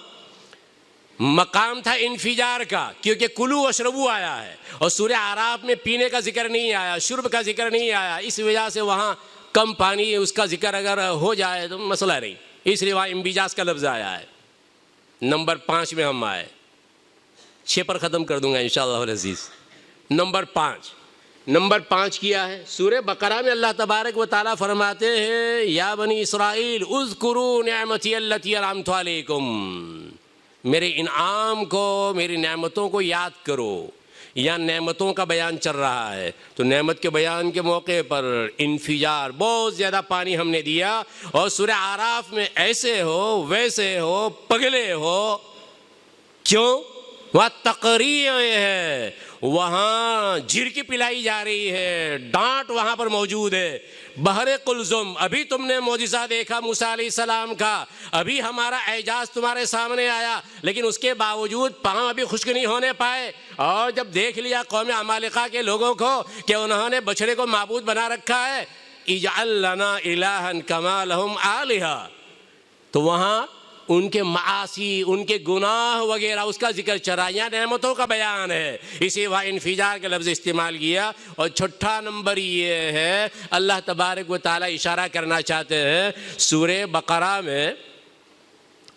مقام تھا انفجار کا، کیونکہ کلو واشربو آیا ہے، اور سورہ اعراف میں پینے کا ذکر نہیں آیا، شرب کا ذکر نہیں آیا، اس وجہ سے وہاں کم پانی اس کا ذکر اگر ہو جائے تو مسئلہ نہیں، اس لیے وہاں انبجاز کا لفظ آیا ہے۔ نمبر 5 میں ہم آئے، 6 پر ختم کر دوں گا انشاءاللہ العزیز۔ نمبر 5 کیا ہے؟ سورہ بقرہ میں اللہ تبارک و تعالیٰ فرماتے ہیں یا بنی اسرائیل اذکروا نعمتی التی انعمت علیکم، میرے انعام کو، میری نعمتوں کو یاد کرو۔ یا نعمتوں کا بیان چل رہا ہے، تو نعمت کے بیان کے موقع پر انفجار، بہت زیادہ پانی ہم نے دیا، اور سورہ اعراف میں ایسے ہو ویسے ہو پگلے ہو، کیوں؟ وہاں تقریر ہے، وہاں جھرکی پلائی جا رہی ہے، ڈانٹ وہاں پر موجود ہے۔ بحر قلزم، ابھی تم نے معجزہ دیکھا موسیٰ علیہ السلام کا، ابھی ہمارا اعجاز تمہارے سامنے آیا، لیکن اس کے باوجود پاؤں ابھی خشک نہیں ہونے پائے، اور جب دیکھ لیا قوم عمالقہ کے لوگوں کو کہ انہوں نے بچڑے کو معبود بنا رکھا ہے، اجعل لنا الہا کما لہم آلہہ، تو وہاں ان کے معاصی، ان کے گناہ وغیرہ اس کا ذکر چرا، یا نعمتوں کا بیان ہے، اسی وہاں انفجار کا لفظ استعمال کیا۔ اور چھٹا نمبر یہ ہے، اللہ تبارک و تعالیٰ اشارہ کرنا چاہتے ہیں سورہ بقرہ میں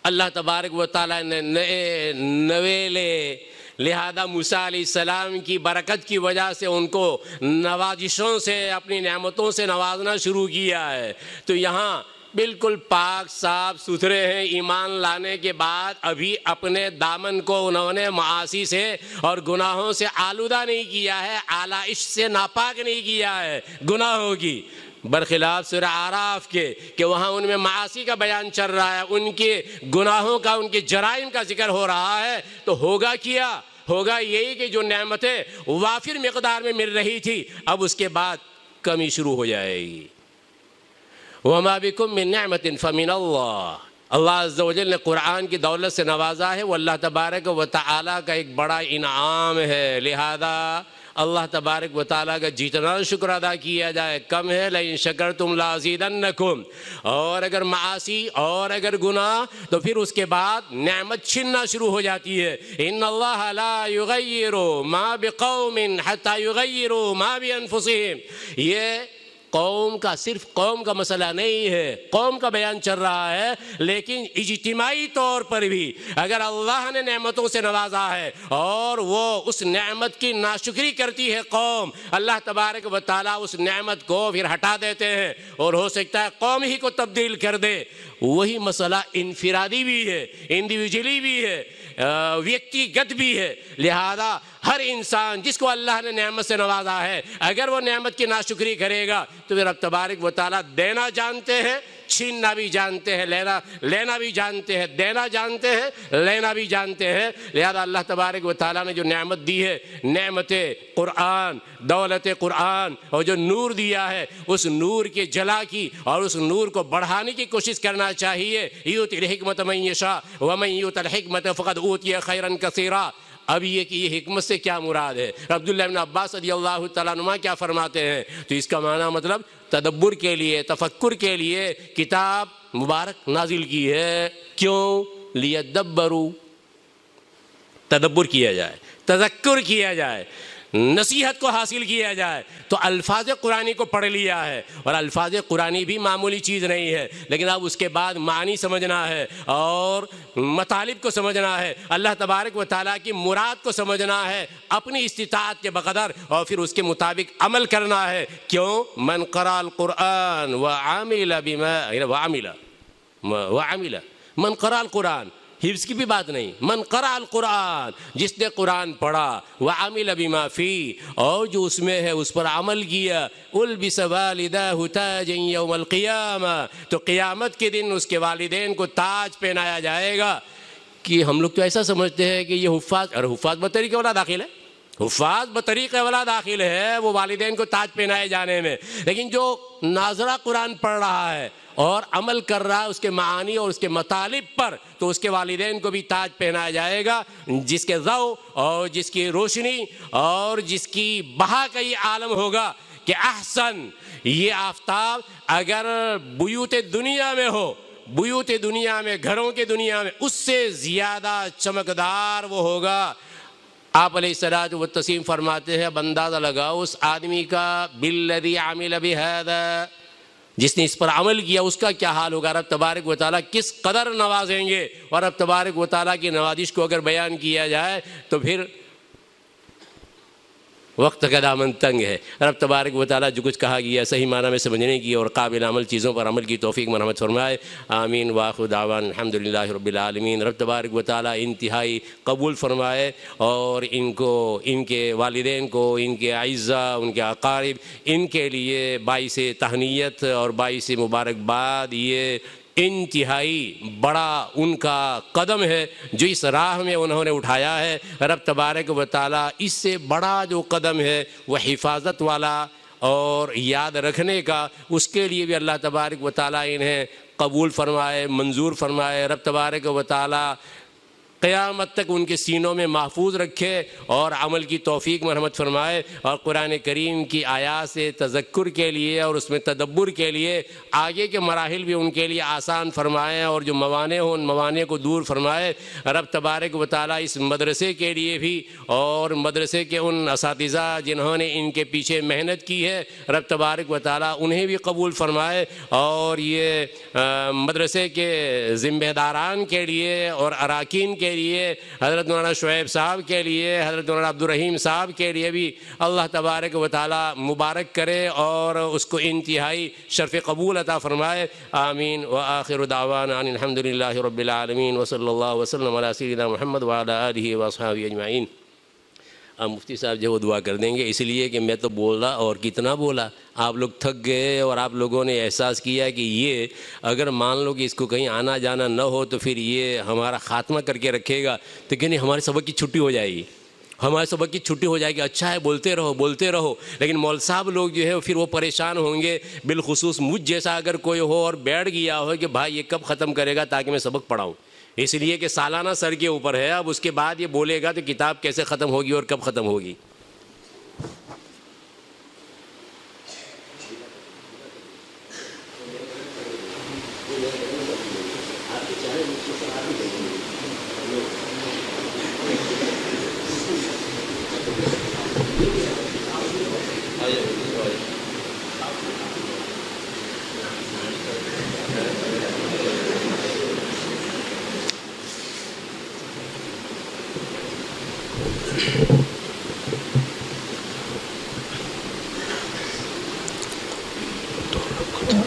اللہ تبارک و تعالیٰ نے نئے نویلے، لہذا موسیٰ علیہ السلام کی برکت کی وجہ سے ان کو نوازشوں سے، اپنی نعمتوں سے نوازنا شروع کیا ہے، تو یہاں بالکل پاک صاف ستھرے ہیں، ایمان لانے کے بعد ابھی اپنے دامن کو انہوں نے معاصی سے اور گناہوں سے آلودہ نہیں کیا ہے، آلائش سے ناپاک نہیں کیا ہے گناہوں کی، برخلاف سورہ اعراف کے کہ وہاں ان میں معاصی کا بیان چل رہا ہے، ان کے گناہوں کا، ان کے جرائم کا ذکر ہو رہا ہے۔ تو ہوگا کیا؟ ہوگا یہی کہ جو نعمتیں وافر مقدار میں مل رہی تھی، اب اس کے بعد کمی شروع ہو جائے گی۔ وَمَا بِكُم مِّن نِعْمَةٍ فَمِنَ اللَّهِ، اللہ عز و جل نے قرآن کی دولت سے نوازا ہے، وہ اللہ تبارک و تعالیٰ کا ایک بڑا انعام ہے، لہذا اللہ تبارک و تعالیٰ کا جتنا شکر ادا کیا جائے کم ہے۔ لَئِن شَكَرْتُمْ لَأَزِيدَنَّكُمْ، اور اگر معاصی اور اگر گناہ تو پھر اس کے بعد نعمت چھننا شروع ہو جاتی ہے۔ إِنَّ اللَّهَ لَا يُغَيِّرُ مَا بِقَوْمٍ حَتَّى يُغَيِّرُوا مَا بِأَنفُسِهِمْ، یہ قوم کا صرف قوم کا مسئلہ نہیں ہے، قوم کا بیان چل رہا ہے، لیکن اجتماعی طور پر بھی اگر اللہ نے نعمتوں سے نوازا ہے اور وہ اس نعمت کی ناشکری کرتی ہے قوم، اللہ تبارک و تعالیٰ اس نعمت کو پھر ہٹا دیتے ہیں اور ہو سکتا ہے قوم ہی کو تبدیل کر دے۔ وہی مسئلہ انفرادی بھی ہے، انڈیویجولی بھی ہے، ویکتیگت بھی ہے۔ لہذا ہر انسان جس کو اللہ نے نعمت سے نوازا ہے، اگر وہ نعمت کی ناشکری کرے گا تو پھر رب تبارک و تعالیٰ دینا جانتے ہیں، چھیننا بھی جانتے ہیں، لینا بھی جانتے ہیں، دینا جانتے ہیں، لینا بھی جانتے ہیں۔ لہذا اللہ تبارک و تعالیٰ نے جو نعمت دی ہے، نعمت قرآن، دولت قرآن اور جو نور دیا ہے، اس نور کے جلا کی اور اس نور کو بڑھانے کی کوشش کرنا چاہیے۔ یؤتی الحکمت من یشاء ومن یؤت الحکمت فقد اوتی خیرا کثیرا۔ اب یہ کہ یہ حکمت سے کیا مراد ہے؟ عبداللہ بن عباس رضی اللہ تعالیٰ عنہ کیا فرماتے ہیں؟ تو اس کا معنی مطلب تدبر کے لیے، تفکر کے لیے کتاب مبارک نازل کی ہے۔ کیوں؟ لیدبروا، تدبر کیا جائے، تذکر کیا جائے، نصیحت کو حاصل کیا جائے۔ تو الفاظ قرآنی کو پڑھ لیا ہے، اور الفاظ قرآنی بھی معمولی چیز نہیں ہے، لیکن اب اس کے بعد معنی سمجھنا ہے اور مطالب کو سمجھنا ہے، اللہ تبارک و تعالیٰ کی مراد کو سمجھنا ہے اپنی استطاعت کے بقدر، اور پھر اس کے مطابق عمل کرنا ہے۔ کیوں؟ من قرأ القرآن وعمل من قرأ القرآن، حفظ کی بھی بات نہیں، من قرأ القرآن، جس نے قرآن پڑھا، وعمل بما فیہ، اور جو اس میں ہے اس پر عمل کیا، البس والداہ تاجا یوم القیامہ، تو قیامت کے دن اس کے والدین کو تاج پہنایا جائے گا۔ کہ ہم لوگ تو ایسا سمجھتے ہیں کہ یہ حفاظ، اور حفاظ بطریقہ والا داخل ہے، حفاظ بطریقہ والا داخل ہے وہ والدین کو تاج پہنائے جانے میں، لیکن جو ناظرہ قرآن پڑھ رہا ہے اور عمل کر رہا ہے اس کے معانی اور اس کے مطالب پر، تو اس کے والدین کو بھی تاج پہنایا جائے گا، جس کے ضوء اور جس کی روشنی اور جس کی بہا کا یہ عالم ہوگا کہ احسن، یہ آفتاب اگر بیوت دنیا میں ہو، بیوت دنیا میں، گھروں کے دنیا میں، اس سے زیادہ چمکدار وہ ہوگا۔ آپ علیہ الصلوۃ والتسلیم فرماتے ہیں، اب اندازہ لگاؤ اس آدمی کا بالذی عمل بہذا، جس نے اس پر عمل کیا، اس کا کیا حال ہوگا۔ رب تبارک و تعالیٰ کس قدر نوازیں گے، اور رب تبارک و تعالیٰ کی نوازش کو اگر بیان کیا جائے تو پھر وقت کا دامن تنگ ہے۔ رب تبارک و تعالیٰ جو کچھ کہا گیا صحیح معنی میں سمجھنے کی اور قابل عمل چیزوں پر عمل کی توفیق مرحمت فرمائے، آمین۔ وآخر دعوانا الحمدللہ رب العالمین۔ رب تبارک و تعالیٰ انتہائی قبول فرمائے، اور ان کو، ان کے والدین کو، ان کے اعزاء، ان کے اقارب، ان کے لیے باعث تہنیت اور باعث مبارکباد، یہ انتہائی بڑا ان کا قدم ہے جو اس راہ میں انہوں نے اٹھایا ہے۔ رب تبارک و تعالیٰ اس سے بڑا جو قدم ہے وہ حفاظت والا اور یاد رکھنے کا، اس کے لیے بھی اللہ تبارک و تعالیٰ انہیں قبول فرمائے، منظور فرمائے۔ رب تبارک و تعالیٰ قیامت تک ان کے سینوں میں محفوظ رکھے اور عمل کی توفیق مرحمت فرمائے، اور قرآن کریم کی آیات سے تذکر کے لیے اور اس میں تدبر کے لیے آگے کے مراحل بھی ان کے لیے آسان فرمائے، اور جو موانع ہوں ان موانع کو دور فرمائے۔ رب تبارک و تعالیٰ اس مدرسے کے لیے بھی اور مدرسے کے ان اساتذہ جنہوں نے ان کے پیچھے محنت کی ہے، رب تبارک و تعالیٰ انہیں بھی قبول فرمائے، اور یہ مدرسے کے ذمہ داران کے لیے اور اراکین کے لیے، حضرت مولانا شعیب صاحب کے لیے، حضرت مولانا عبدالرحیم صاحب کے لیے بھی اللہ تبارک و تعالیٰ مبارک کرے اور اس کو انتہائی شرف قبول عطا فرمائے، آمین۔ وآخر دعوانا ان الحمدللہ رب العالمین، وصلی اللہ وسلم علی سیدنا محمد وعلی آلہ واصحابہ اجمعین۔ اب مفتی صاحب جو وہ دعا کر دیں گے، اس لیے کہ میں تو بول رہا اور کتنا بولا، آپ لوگ تھک گئے اور آپ لوگوں نے احساس کیا کہ یہ اگر مان لو کہ اس کو کہیں آنا جانا نہ ہو تو پھر یہ ہمارا خاتمہ کر کے رکھے گا، تو کہ نہیں ہمارے سبق کی چھٹی ہو جائے گی، ہمارے سبق کی چھٹی ہو جائے گی۔ اچھا ہے بولتے رہو بولتے رہو، لیکن مول صاحب لوگ جو ہے پھر وہ پریشان ہوں گے، بالخصوص مجھ جیسا اگر کوئی ہو اور بیٹھ گیا ہو کہ بھائی یہ کب ختم کرے گا تاکہ میں سبق پڑھاؤں، اس لیے کہ سالانہ سر کے اوپر ہے، اب اس کے بعد یہ بولے گا تو کتاب کیسے ختم ہوگی اور کب ختم ہوگی۔ بسم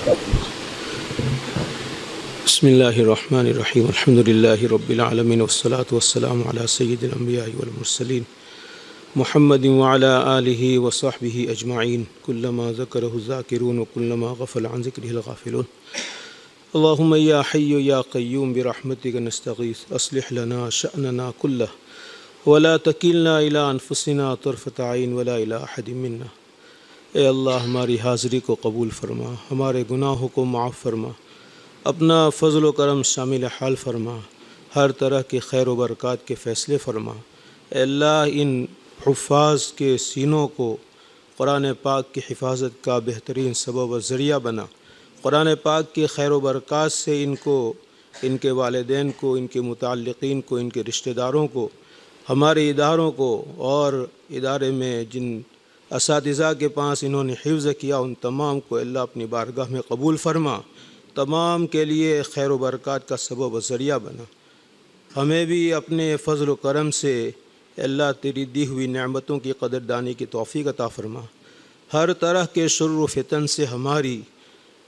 اللہ الرحمن الرحیم الحمد للہ رب العالمین والصلاة والسلام علی سید الانبیاء والمرسلین محمد وعلی آلہ وصحبہ اجمعین کلما ذکرہ الذاکرون وکلما غفل عن ذکرہ الغافلون اللہم یا حی یا قیوم برحمتک نستغیث اصلح لنا شأننا کلہ ولا تکلنا الی انفسنا طرفۃ عین ولا الی احد منا۔ اے اللہ ہماری حاضری کو قبول فرما، ہمارے گناہوں کو معاف فرما، اپنا فضل و کرم شامل حال فرما، ہر طرح کے خیر و برکات کے فیصلے فرما۔ اے اللہ ان حفاظ کے سینوں کو قرآن پاک کی حفاظت کا بہترین سبب و ذریعہ بنا۔ قرآن پاک کے خیر و برکات سے ان کو، ان کے والدین کو، ان کے متعلقین کو، ان کے رشتہ داروں کو، ہمارے اداروں کو، اور ادارے میں جن اساتذہ کے پاس انہوں نے حفظ کیا ان تمام کو اللہ اپنی بارگاہ میں قبول فرما، تمام کے لیے خیر و برکات کا سبب و ذریعہ بنا۔ ہمیں بھی اپنے فضل و کرم سے اللہ تیری دی ہوئی نعمتوں کی قدردانی کی توفیق عطا فرما۔ ہر طرح کے شر و فتن سے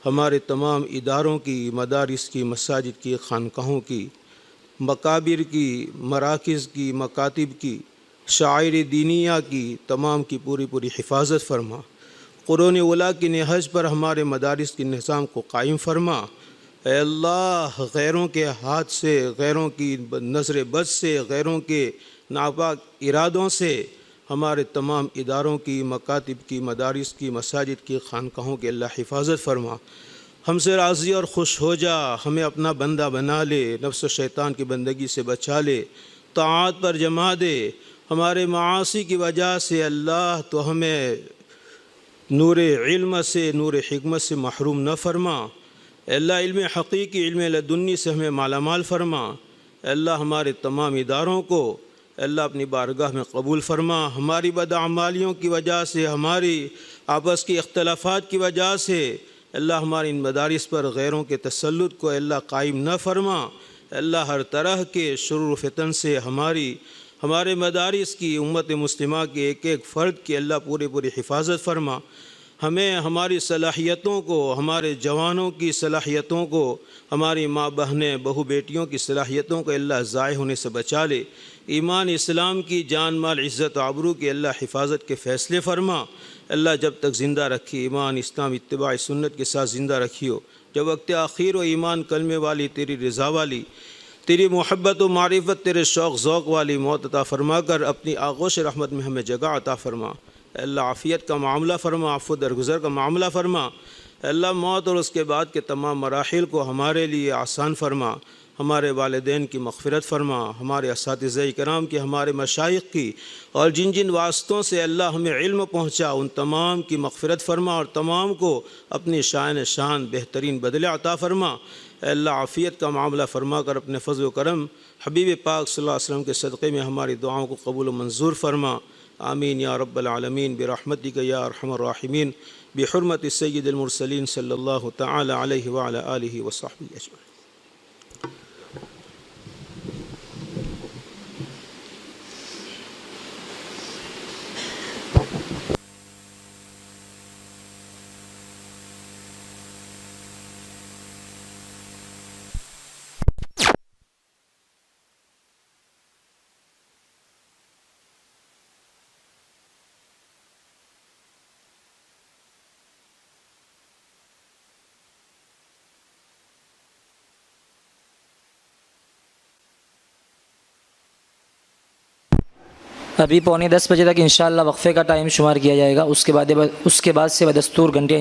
ہمارے تمام اداروں کی، مدارس کی، مساجد کی، خانقاہوں کی، مقابر کی، مراکز کی، مکاتب کی، شاعر دینیہ کی، تمام کی پوری حفاظت فرما۔ قرون اولیٰ کی نہج پر ہمارے مدارس کے نظام کو قائم فرما۔ اے اللہ غیروں کے ہاتھ سے، غیروں کی نظر بد سے، غیروں کے ناپاک ارادوں سے ہمارے تمام اداروں کی، مکاتب کی، مدارس کی، مساجد کی، خانقاہوں کی اللہ حفاظت فرما۔ ہم سے راضی اور خوش ہو جا، ہمیں اپنا بندہ بنا لے، نفس و شیطان کی بندگی سے بچا لے، طاعات پر جما دے۔ ہمارے معاصی کی وجہ سے اللہ تو ہمیں نور علم سے، نور حکمت سے محروم نہ فرما۔ اے اللہ علم حقیقی، علم لدنی سے ہمیں مالا مال فرما۔ اے اللہ ہمارے تمام اداروں کو اے اللہ اپنی بارگاہ میں قبول فرما۔ ہماری بدعمالیوں کی وجہ سے، ہماری آپس کی اختلافات کی وجہ سے اے اللہ ہماری ان مدارس پر غیروں کے تسلط کو اے اللہ قائم نہ فرما۔ اے اللہ ہر طرح کے شرور و فتن سے ہمارے مدارس کی، امت مسلمہ کے ایک ایک فرد کی اللہ پوری حفاظت فرما۔ ہمیں ہماری صلاحیتوں کو، ہمارے جوانوں کی صلاحیتوں کو، ہماری ماں بہنیں، بہو بیٹیوں کی صلاحیتوں کو اللہ ضائع ہونے سے بچا لے۔ ایمان اسلام کی، جان مال عزت و آبرو کی اللہ حفاظت کے فیصلے فرما۔ اللہ جب تک زندہ رکھی، ایمان اسلام اتباع سنت کے ساتھ زندہ رکھیو۔ جب وقت آخر و ایمان کلمے والی، تیری رضا والی، تیری محبت و معرفت، تیرے شوق ذوق والی موت عطا فرما کر اپنی آغوش رحمت میں ہمیں جگہ عطا فرما۔ اے اللہ عافیت کا معاملہ فرما، عفو درگزر کا معاملہ فرما۔ اے اللہ موت اور اس کے بعد کے تمام مراحل کو ہمارے لیے آسان فرما۔ ہمارے والدین کی مغفرت فرما، ہمارے اساتذہ کرام کی، ہمارے مشائخ کی، اور جن جن واسطوں سے اللہ ہمیں علم پہنچا ان تمام کی مغفرت فرما، اور تمام کو اپنی شان بہترین بدلہ عطا فرما۔ اے اللہ عافیت کا معاملہ فرما کر اپنے فضل و کرم حبیب پاک صلی اللہ علیہ وسلم کے صدقے میں ہماری دعاؤں کو قبول و منظور فرما۔ آمین یا رب العالمین برحمتک یا ارحم الراحمین بحرمت سید المرسلین صلی اللہ تعالی علیہ وعلی آلہ وصحبہ اجمعین۔ ابھی 9:45 بجے تک انشاءاللہ وقفے کا ٹائم شمار کیا جائے گا۔ اس کے بعد سے بدستور گھنٹے